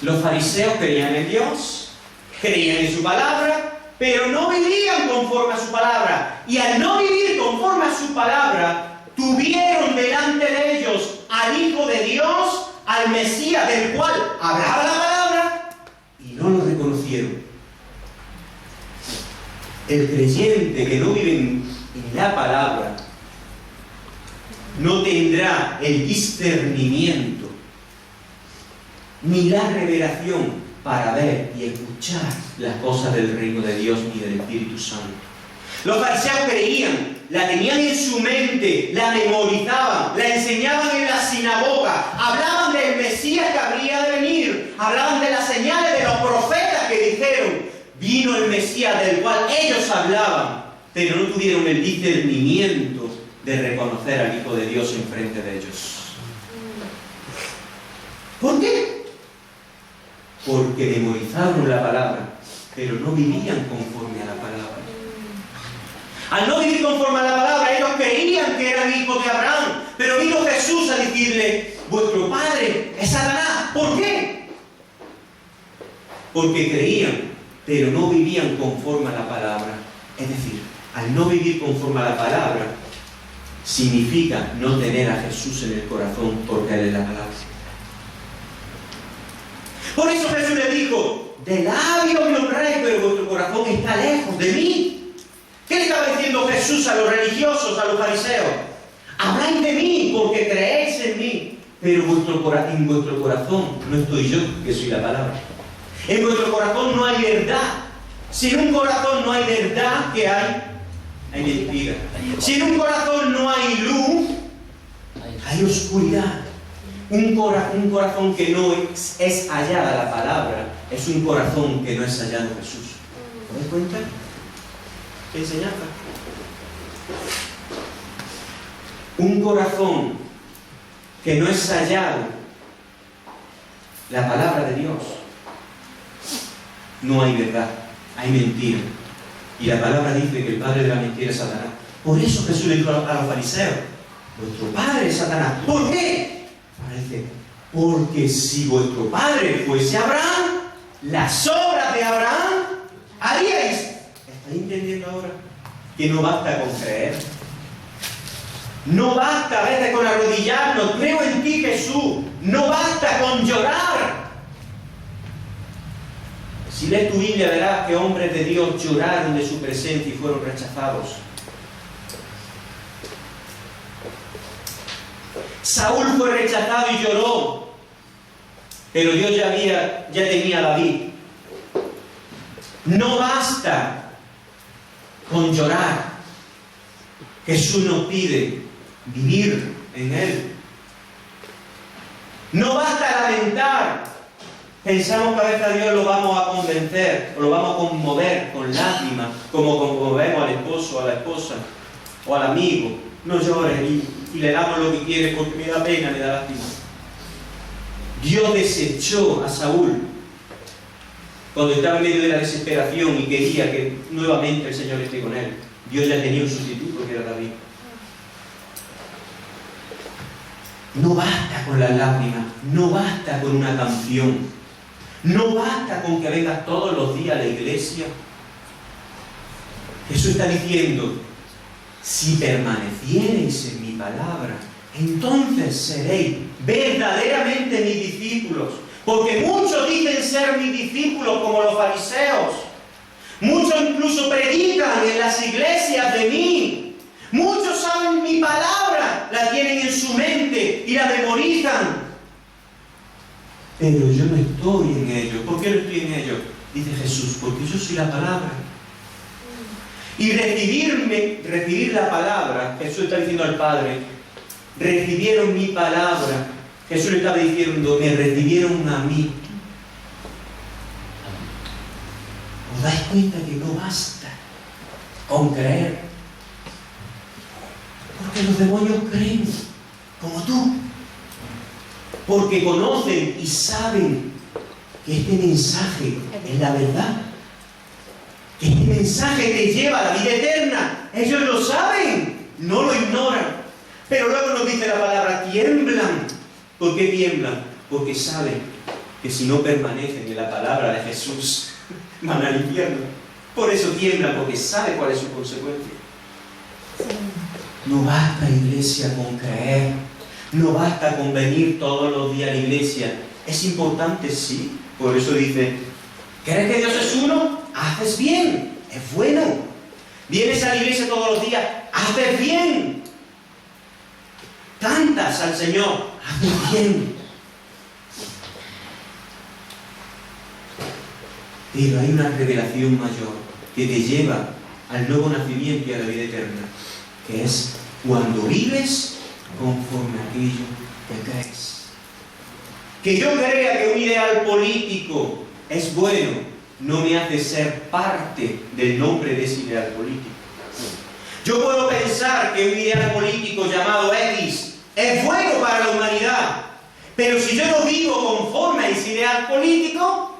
Speaker 1: Los fariseos creían en Dios, creían en su palabra, pero no vivían conforme a su palabra. Y al no vivir conforme a su palabra, tuvieron delante de ellos al Hijo de Dios, al Mesías, del cual hablaba la palabra, y no lo reconocieron. El creyente que no vive en la palabra no tendrá el discernimiento ni la revelación para ver y escuchar las cosas del reino de Dios ni del Espíritu Santo. Los fariseos creían, la tenían en su mente, la memorizaban, la enseñaban en la sinagoga, hablaban del Mesías que habría de venir, hablaban de las señales de los profetas que dijeron, vino el Mesías del cual ellos hablaban, pero no tuvieron el discernimiento de reconocer al Hijo de Dios enfrente de ellos. ¿Por qué? Porque memorizaron la palabra, pero no vivían conforme a la palabra. Al no vivir conforme a la palabra, ellos creían que eran hijos de Abraham, pero vino Jesús a decirle, vuestro padre es Satanás. ¿Por qué? porque creían, pero no vivían conforme a la palabra. Es decir, al no vivir conforme a la palabra, significa no tener a Jesús en el corazón, porque Él es la palabra. Por eso Jesús le dijo, de labios me honráis, pero vuestro corazón está lejos de mí. ¿Qué le estaba diciendo Jesús a los religiosos, a los fariseos? Habláis de mí porque creéis en mí, pero en vuestro corazón no estoy yo, que soy la palabra. En vuestro corazón no hay verdad. Si en un corazón no hay verdad, ¿qué hay? Hay mentira. Si en un corazón no hay luz, hay oscuridad. Un corazón que no es hallada la palabra, es un corazón que no es hallado Jesús. ¿Te das cuenta? ¿Qué enseñanza? Un corazón que no es hallado la palabra de Dios, no hay verdad, hay mentira. Y la palabra dice que el padre de la mentira es Satanás. Por eso Jesús le dijo a los fariseos, vuestro padre es Satanás. ¿Por qué? Parece, porque si vuestro padre fuese Abraham, las obras de Abraham haríais. ¿Estáis entendiendo ahora? Que no basta con creer. No basta a veces con arrodillarnos. Creo en ti, Jesús. No basta con llorar. Si lees tu Biblia verás que hombres de Dios lloraron de su presencia y fueron rechazados. Saúl fue rechazado y lloró, pero Dios ya tenía a David. No basta con llorar. Jesús nos pide vivir en Él. No basta lamentar. Pensamos que a veces a Dios lo vamos a convencer, o lo vamos a conmover con lágrimas, como conmovemos al esposo, a la esposa, o al amigo. No llores y le damos lo que quiere porque me da pena, me da lástima. Dios desechó a Saúl cuando estaba en medio de la desesperación y quería que nuevamente el Señor esté con él. Dios ya tenía un sustituto que era David. No basta con las lágrimas, no basta con una canción, no basta con que vengas todos los días a la iglesia. Jesús está diciendo, si permaneciereis en mi palabra, entonces seréis verdaderamente mis discípulos. Porque muchos dicen ser mis discípulos como los fariseos. Muchos incluso predican en las iglesias de mí. Muchos saben mi palabra, la tienen en su mente y la memorizan. Pero yo no estoy en ello. ¿Por qué no estoy en ello? Dice Jesús, porque yo soy la palabra. Y recibir la palabra, Jesús está diciendo al Padre, recibieron mi palabra. Jesús le estaba diciendo, me recibieron a mí. ¿Os dais cuenta que no basta con creer? Porque los demonios creen, como tú. Porque conocen y saben que este mensaje es la verdad. Que este mensaje te lleva a la vida eterna. Ellos lo saben, no lo ignoran. Pero luego nos dice la palabra, tiemblan. ¿Por qué tiemblan? Porque saben que si no permanecen en la palabra de Jesús, van al infierno. Por eso tiemblan, porque saben cuál es su consecuencia. No basta, iglesia, con creer. No basta con venir todos los días a la iglesia. Es importante, sí. Por eso dice, ¿crees que Dios es uno? Haces bien, es bueno. Vienes a la iglesia todos los días, haces bien. Cantas al Señor, haces bien. Pero hay una revelación mayor que te lleva al nuevo nacimiento y a la vida eterna, que es cuando vives conforme a aquello que crees. Que yo crea que un ideal político es bueno, no me hace ser parte del nombre de ese ideal político. Yo puedo pensar que un ideal político llamado X es bueno para la humanidad, pero si yo no vivo conforme a ese ideal político,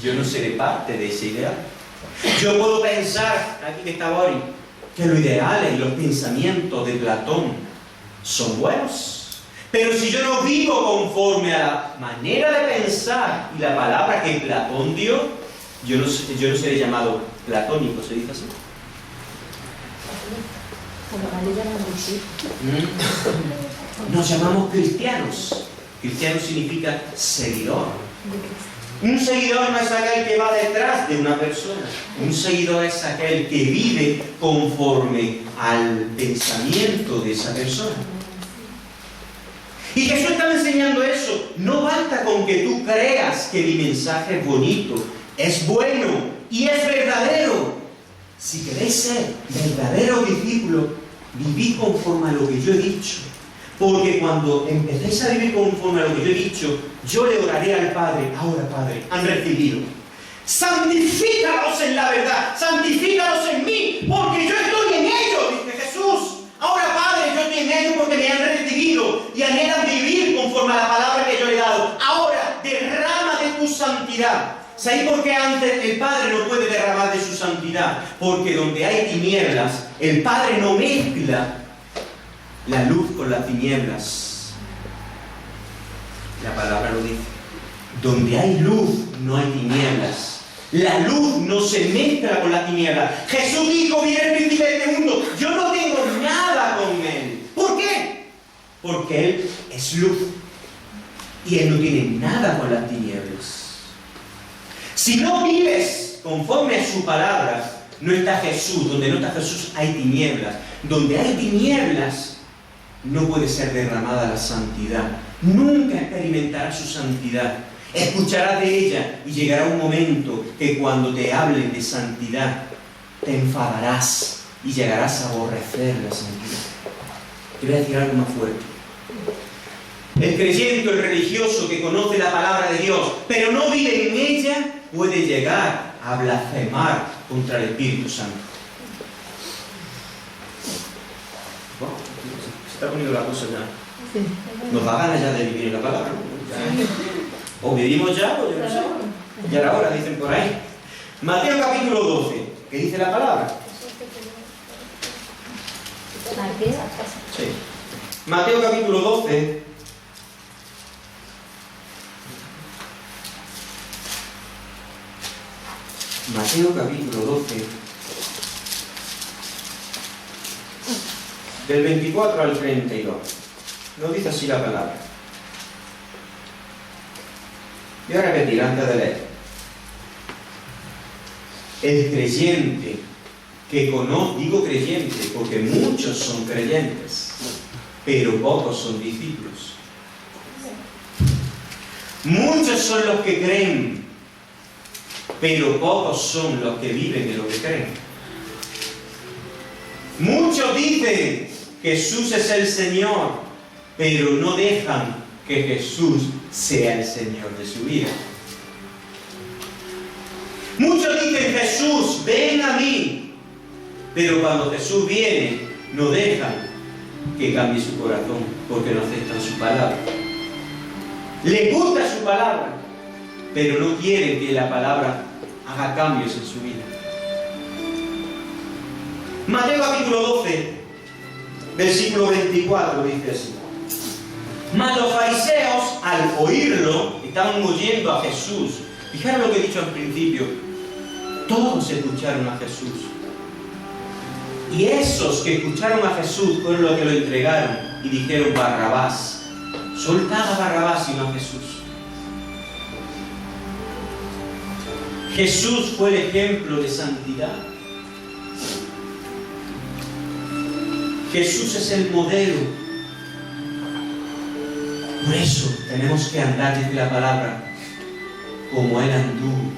Speaker 1: yo no seré parte de ese ideal. Yo puedo pensar, aquí que está Boris, que los ideales y los pensamientos de Platón son buenos, Pero si yo no vivo conforme a la manera de pensar y la palabra que Platón dio, yo no seré llamado platónico, ¿se dice así? Nos llamamos cristianos. Cristiano significa seguidor. Un seguidor no es aquel que va detrás de una persona. Un seguidor es aquel que vive conforme al pensamiento de esa persona. Y Jesús está enseñando eso. No basta con que tú creas que mi mensaje es bonito, es bueno y es verdadero. Si queréis ser verdaderos discípulos, vivid conforme a lo que yo he dicho. Porque cuando empecéis a vivir conforme a lo que yo he dicho, yo le oraré al Padre. Ahora, Padre, han recibido. Santifícalos en la verdad, santifícalos en mí, porque yo estoy en ellos, dice Jesús. Ahora, Padre, yo estoy en ellos porque me han recibido y anhelan vivir conforme a la palabra que yo le he dado. Ahora, derrama de tu santidad. ¿Sabéis por qué antes el Padre no puede derramar de su santidad? Porque donde hay tinieblas, el Padre no mezcla la luz con las tinieblas. La palabra lo dice. Donde hay luz, no hay tinieblas. La luz no se mezcla con las tinieblas. Jesús dijo, viene el príncipe de este mundo. Yo no tengo nada con él. ¿Por qué? Porque él es luz. Y él no tiene nada con las tinieblas. Si no vives conforme a su palabra, no está Jesús. Donde no está Jesús hay tinieblas. Donde hay tinieblas, no puede ser derramada la santidad. Nunca experimentarás su santidad. Escucharás de ella y llegará un momento que cuando te hablen de santidad, te enfadarás y llegarás a aborrecer la santidad. Te voy a decir algo más fuerte. El creyente, el religioso que conoce la palabra de Dios, pero no vive en ella, puede llegar a blasfemar contra el Espíritu Santo. Wow, se está poniendo la cosa ya. Nos da ganas ya de vivir en la palabra. O vivimos ya, o yo no sé. Ya era hora, dicen por ahí. Mateo capítulo 12, ¿qué dice la palabra? Sí. Mateo capítulo 12. Mateo capítulo 12. Del 24 al 32. No dice así la palabra. Voy a repetir antes de leer. El creyente que conoce, digo creyente porque muchos son creyentes, pero pocos son discípulos. Muchos son los que creen, pero pocos son los que viven de lo que creen. Muchos dicen que Jesús es el Señor, pero no dejan que Jesús sea el Señor de su vida. Muchos dicen, Jesús, ven a mí, pero cuando Jesús viene, no dejan que cambie su corazón, porque no aceptan su palabra. Les gusta su palabra, pero no quieren que la palabra haga cambios en su vida. Mateo capítulo 12, versículo 24, dice así. Mas los fariseos, al oírlo, estaban oyendo a Jesús. Fijaros lo que he dicho al principio. Todos escucharon a Jesús. Y esos que escucharon a Jesús fueron los que lo entregaron y dijeron, Barrabás. Soltad a Barrabás y no a Jesús. Jesús fue el ejemplo de santidad. Jesús es el modelo. Por eso tenemos que andar desde la palabra como Él anduvo.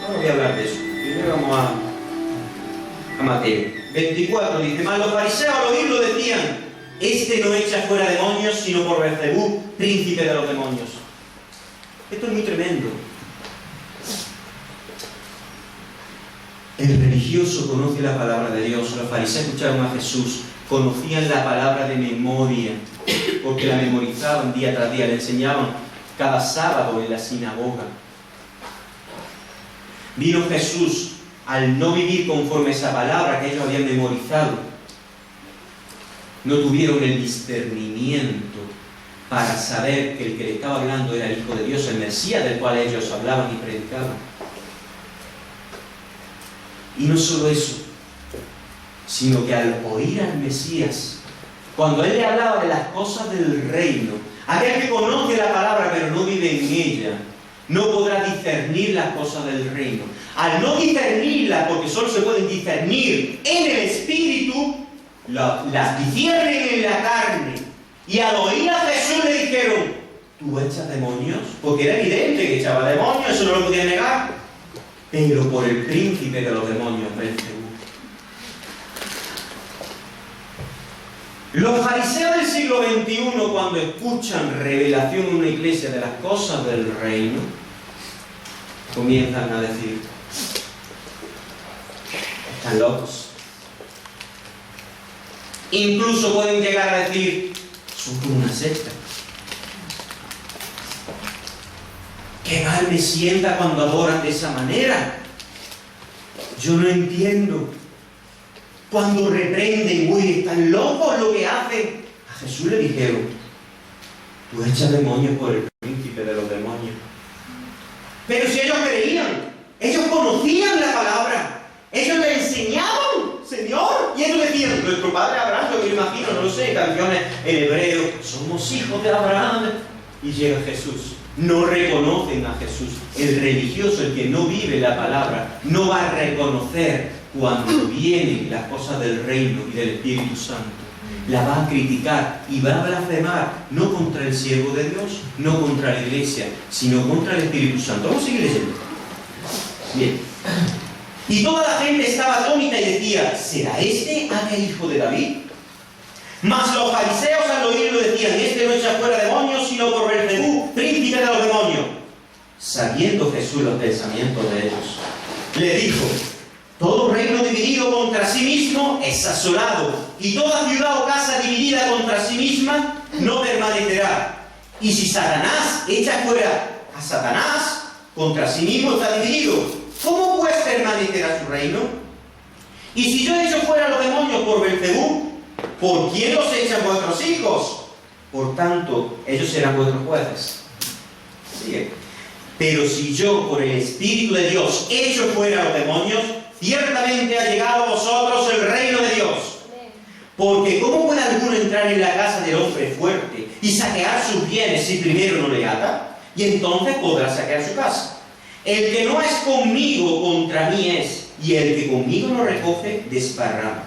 Speaker 1: Ahora voy a hablar de eso. Primero vamos a Mateo 24. Dice, mas los fariseos al oírlo decían, este no echa fuera demonios, sino por Beelzebú, príncipe de los demonios. Esto es muy tremendo. El religioso conoce la palabra de Dios. Los fariseos escucharon a Jesús, conocían la palabra de memoria, porque la memorizaban día tras día, le enseñaban cada sábado en la sinagoga. Vino Jesús, al no vivir conforme a esa palabra que ellos habían memorizado, no tuvieron el discernimiento para saber que el que le estaba hablando era el Hijo de Dios, el Mesías del cual ellos hablaban y predicaban. Y no solo eso, sino que al oír al Mesías, cuando él le hablaba de las cosas del reino, aquel que conoce la palabra pero no vive en ella, no podrá discernir las cosas del reino. Al no discernirlas, porque solo se pueden discernir en el Espíritu, las disciernen en la carne. Y al oír a Jesús le dijeron: ¿tú echas demonios? Porque era evidente que echaba demonios, eso no lo podían negar. Pero por el príncipe de los demonios, Belcebú. Los fariseos del siglo XXI, cuando escuchan revelación en una iglesia de las cosas del reino, comienzan a decir: están locos. Incluso pueden llegar a decir: son como una secta. Qué mal me sienta cuando adoran de esa manera. Yo no entiendo. Cuando reprenden: uy, están locos lo que hacen. A Jesús le dijeron: tú echas demonios por el príncipe de los demonios. Pero si ellos creían, ellos conocían la palabra, ellos le enseñaban, Señor, y ellos decían: nuestro padre Abraham, yo me imagino, no lo sé, canciones en hebreo, somos hijos de Abraham. Y llega Jesús. No reconocen a Jesús. El religioso, el que no vive la palabra, no va a reconocer cuando vienen las cosas del reino y del Espíritu Santo. La va a criticar y va a blasfemar, no contra el siervo de Dios, no contra la iglesia, sino contra el Espíritu Santo. Vamos a seguir leyendo. Bien. Y toda la gente estaba atónita y decía: ¿será este aquel hijo de David? Mas los fariseos al oírlo decían: este no echa fuera demonios, sino por Belcebú, príncipe de los demonios. Sabiendo Jesús los pensamientos de ellos, le dijo: todo reino dividido contra sí mismo es asolado, y toda ciudad o casa dividida contra sí misma no permanecerá. Y si Satanás echa fuera a Satanás, contra sí mismo está dividido. ¿Cómo pues permanecerá su reino? Y si yo echo fuera a los demonios por Belcebú, ¿por quién los echan vuestros hijos? Por tanto, ellos serán vuestros jueces. Sigue. Pero si yo, por el Espíritu de Dios, echo fuera a los demonios, ciertamente ha llegado a vosotros el reino de Dios. Porque ¿cómo puede alguno entrar en la casa del hombre fuerte y saquear sus bienes si primero no le ata? Y entonces podrá saquear su casa. El que no es conmigo, contra mí es, y el que conmigo no recoge, desparrama.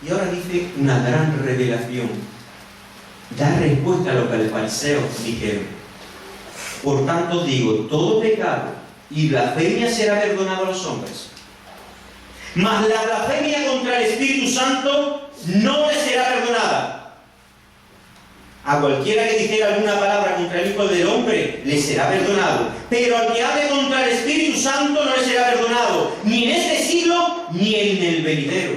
Speaker 1: Y ahora dice una gran revelación. Da respuesta a lo que los fariseos dijeron. Por tanto digo, todo pecado y blasfemia será perdonado a los hombres. Mas la blasfemia contra el Espíritu Santo no le será perdonada. A cualquiera que dijera alguna palabra contra el Hijo del Hombre, le será perdonado. Pero al que hable contra el Espíritu Santo no le será perdonado, ni en este siglo, ni en el venidero.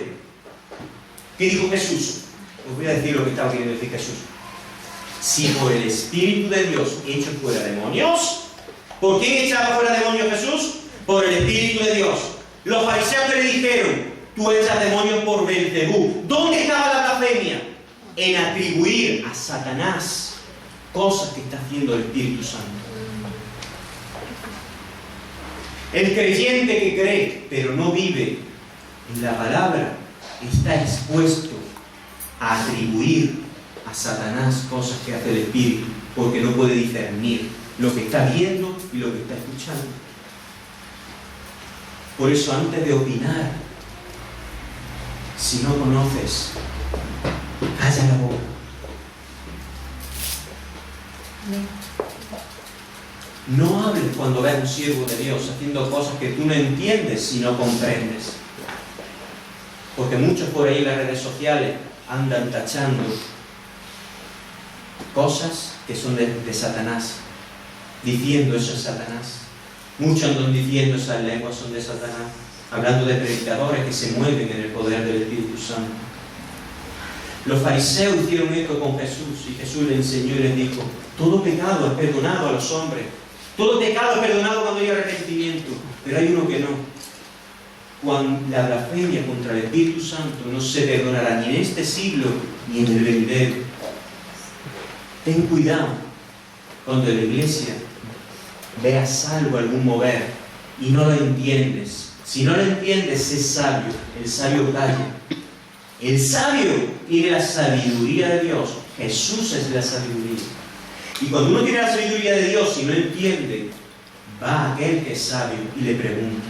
Speaker 1: ¿Qué dijo Jesús? Os voy a decir lo que estaba queriendo decir Jesús. Si por el Espíritu de Dios echo fuera demonios, ¿por quién echaba fuera demonios Jesús? Por el Espíritu de Dios. Los fariseos le dijeron: tú echas demonios por Belcebú. ¿Dónde estaba la blasfemia? En atribuir a Satanás cosas que está haciendo el Espíritu Santo. El creyente que cree pero no vive en la palabra está expuesto a atribuir a Satanás cosas que hace el Espíritu, porque no puede discernir lo que está viendo y lo que está escuchando. Por eso, antes de opinar, si no conoces, calla la boca. No hables cuando veas un siervo de Dios haciendo cosas que tú no entiendes si no comprendes. Porque muchos por ahí en las redes sociales andan tachando cosas que son de Satanás, diciendo eso es Satanás. Muchos andan diciendo esas lenguas son de Satanás, hablando de predicadores que se mueven en el poder del Espíritu Santo. Los fariseos hicieron esto con Jesús y Jesús les enseñó y les dijo: todo pecado es perdonado a los hombres, todo pecado es perdonado cuando hay arrepentimiento, pero hay uno que no. Cuando la blasfemia contra el Espíritu Santo no se perdonará ni en este siglo ni en el venidero. Ten cuidado cuando en la iglesia veas algo, algún mover, y no lo entiendes. Si no lo entiendes, es sabio. El sabio calla. El sabio tiene la sabiduría de Dios. Jesús es la sabiduría. Y cuando uno tiene la sabiduría de Dios y no entiende, va a aquel que es sabio y le pregunta.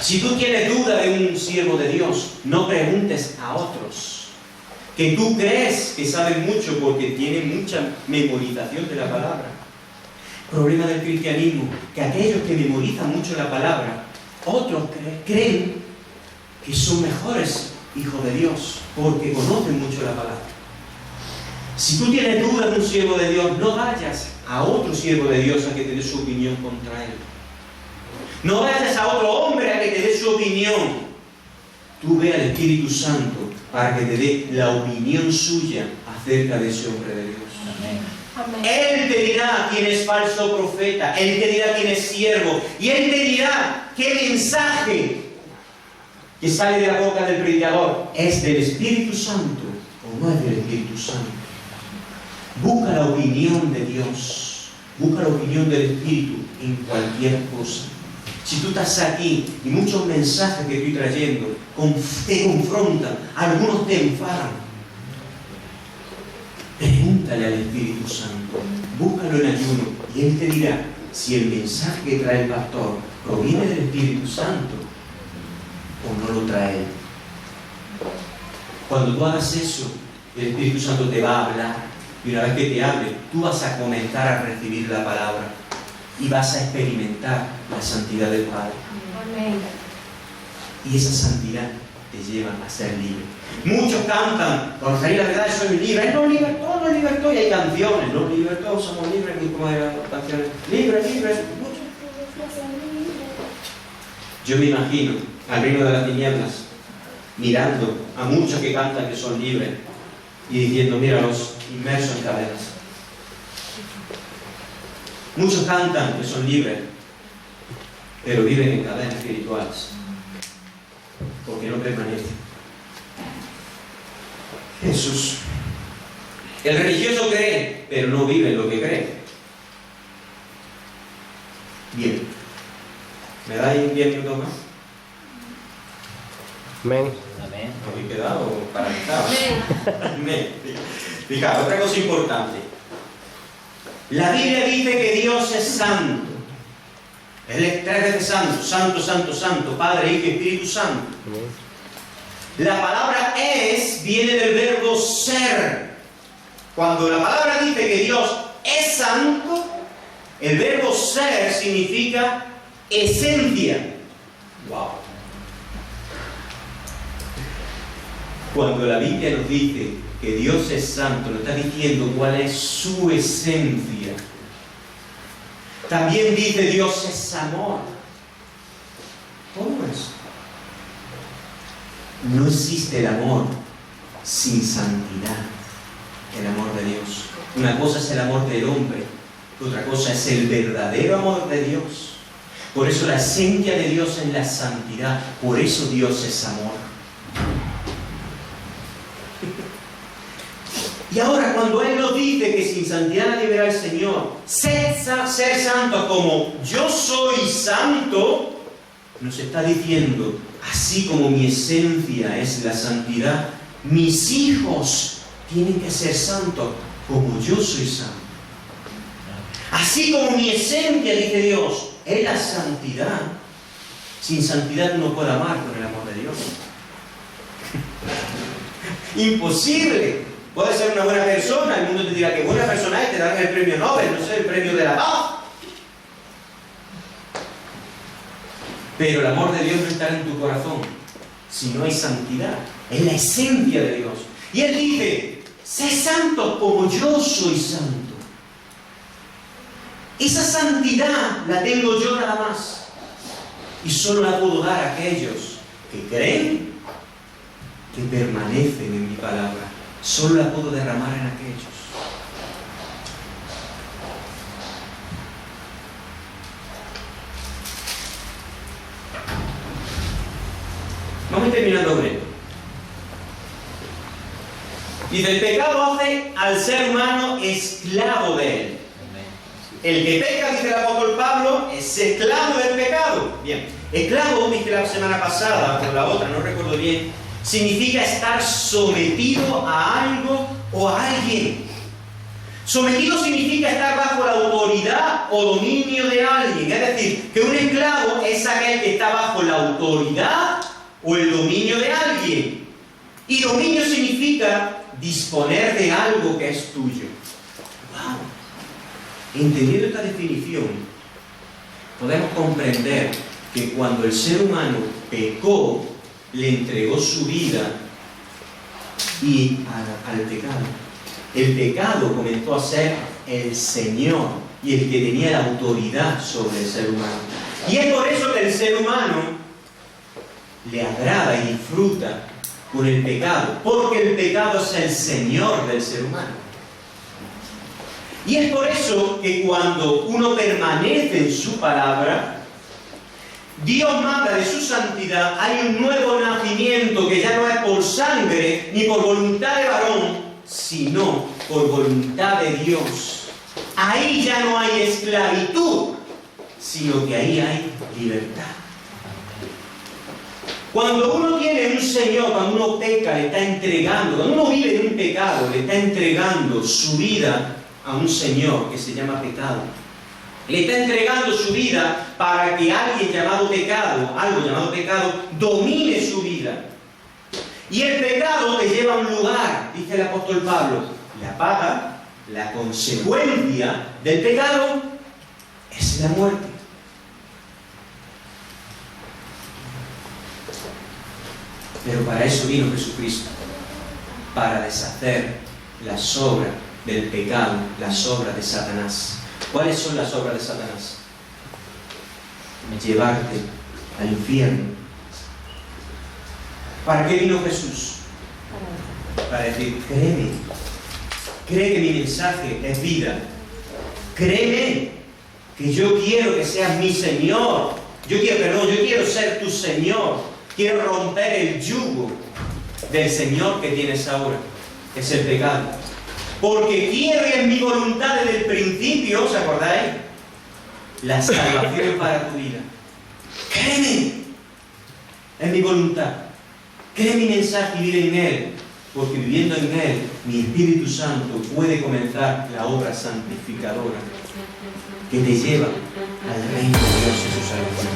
Speaker 1: Si tú tienes duda de un siervo de Dios, no preguntes a otros que tú crees que saben mucho porque tienen mucha memorización de la palabra. Problema del cristianismo, que aquellos que memorizan mucho la palabra, otros creen que son mejores hijos de Dios porque conocen mucho la palabra. Si tú tienes dudas de un siervo de Dios, no vayas a otro siervo de Dios a que te dé su opinión contra él. No vayas a otro hombre a que te dé su opinión. Tú ve al Espíritu Santo para que te dé la opinión suya acerca de ese hombre de Dios.
Speaker 3: Amén.
Speaker 1: Él te dirá quién es falso profeta, Él te dirá quién es siervo, y Él te dirá qué mensaje que sale de la boca del predicador es del Espíritu Santo o no es del Espíritu Santo. Busca la opinión de Dios, busca la opinión del Espíritu en cualquier cosa. Si tú estás aquí y muchos mensajes que estoy trayendo te confrontan, algunos te enfadan, pregúntale al Espíritu Santo, búscalo en ayuno y Él te dirá si el mensaje que trae el pastor proviene del Espíritu Santo o no lo trae Él. Cuando tú hagas eso, el Espíritu Santo te va a hablar. Y una vez que te hable, tú vas a comenzar a recibir la palabra y vas a experimentar la santidad del Padre.
Speaker 2: Amén.
Speaker 1: Y esa santidad te lleva a ser libre. Muchos cantan, conoceréis la verdad, soy libre. No libertó, no libertó. Y hay canciones, no libertó, somos libres. ¿Cómo eran las canciones? Libre, libre. Yo me imagino al reino de las tinieblas mirando a muchos que cantan que son libres y diciendo, míralos, inmersos en cadenas. Muchos cantan que son libres, pero viven en cadenas espirituales, porque no permanecen. Jesús. El religioso cree, pero no vive lo que cree. Bien. ¿Me dais 10 minutos más?
Speaker 4: Amén.
Speaker 3: Amén.
Speaker 1: ¿Me habéis quedado paralizado? Amén. Fijaos, otra cosa importante. La Biblia dice que Dios es santo. Él es 3 veces santo, santo, santo, santo, Padre, Hijo y Espíritu Santo. La palabra es viene del verbo ser. Cuando la palabra dice que Dios es santo, el verbo ser significa esencia. Wow. Cuando la Biblia nos dice que Dios es santo, nos está diciendo cuál es su esencia. También dice Dios es amor. ¿Cómo es? No existe el amor sin santidad. El amor de Dios. Una cosa es el amor del hombre, otra cosa es el verdadero amor de Dios. Por eso la esencia de Dios es la santidad. Por eso Dios es amor. Y ahora cuando Él nos dice que sin santidad nadie verá al Señor, ser santo como yo soy santo, nos está diciendo, así como mi esencia es la santidad, mis hijos tienen que ser santos como yo soy santo. Así como mi esencia, dice Dios, es la santidad. Sin santidad no puedo amar con el amor de Dios. Imposible. Puedes ser una buena persona, el mundo te dirá que buena persona es, te dan el premio Nobel, no sé, el premio de la paz. Pero el amor de Dios no estará en tu corazón si no hay santidad. Es la esencia de Dios. Y Él dice, sé santo como yo soy santo. Esa santidad la tengo yo nada más. Y solo la puedo dar a aquellos que creen, que permanecen en mi palabra. Solo la puedo derramar en aquellos. Vamos terminando con esto. Dice, el pecado hace al ser humano esclavo de él. El que peca, dice el apóstol Pablo, es esclavo del pecado. Bien, esclavo, dije la semana pasada, o la otra, no recuerdo bien, significa estar sometido a algo o a alguien. Sometido significa estar bajo la autoridad o dominio de alguien. Es decir, que un esclavo es aquel que está bajo la autoridad o el dominio de alguien. Y dominio significa disponer de algo que es tuyo. ¡Wow! Entendiendo esta definición, podemos comprender que cuando el ser humano pecó, le entregó su vida al pecado. El pecado comenzó a ser el Señor y el que tenía la autoridad sobre el ser humano. Y es por eso que el ser humano le agrada y disfruta con el pecado, porque el pecado es el Señor del ser humano. Y es por eso que cuando uno permanece en su palabra, Dios manda de su santidad, hay un nuevo nacimiento que ya no es por sangre ni por voluntad de varón, sino por voluntad de Dios. Ahí ya no hay esclavitud, sino que ahí hay libertad. Cuando uno tiene un Señor, cuando uno peca, le está entregando, cuando uno vive en un pecado, le está entregando su vida a un Señor que se llama pecado. Le está entregando su vida para que alguien llamado pecado, algo llamado pecado, domine su vida. Y el pecado te lleva a un lugar, dice el apóstol Pablo. La paga, la consecuencia del pecado es la muerte. Pero para eso vino Jesucristo, para deshacer las obras del pecado, las obras de Satanás. ¿Cuáles son las obras de Satanás? Llevarte al infierno. ¿Para qué vino Jesús? Para decir, créeme, cree que mi mensaje es vida. Créeme que yo quiero que seas mi Señor. Yo quiero ser tu Señor. Quiero romper el yugo del Señor que tienes ahora, que es el pecado. Porque quiero, y es mi voluntad desde el principio, ¿os acordáis? La salvación para tu vida. Créeme, es mi voluntad. Cree mi mensaje y vive en él, porque viviendo en él, mi Espíritu Santo puede comenzar la obra santificadora que te lleva al reino de Dios y su salvación.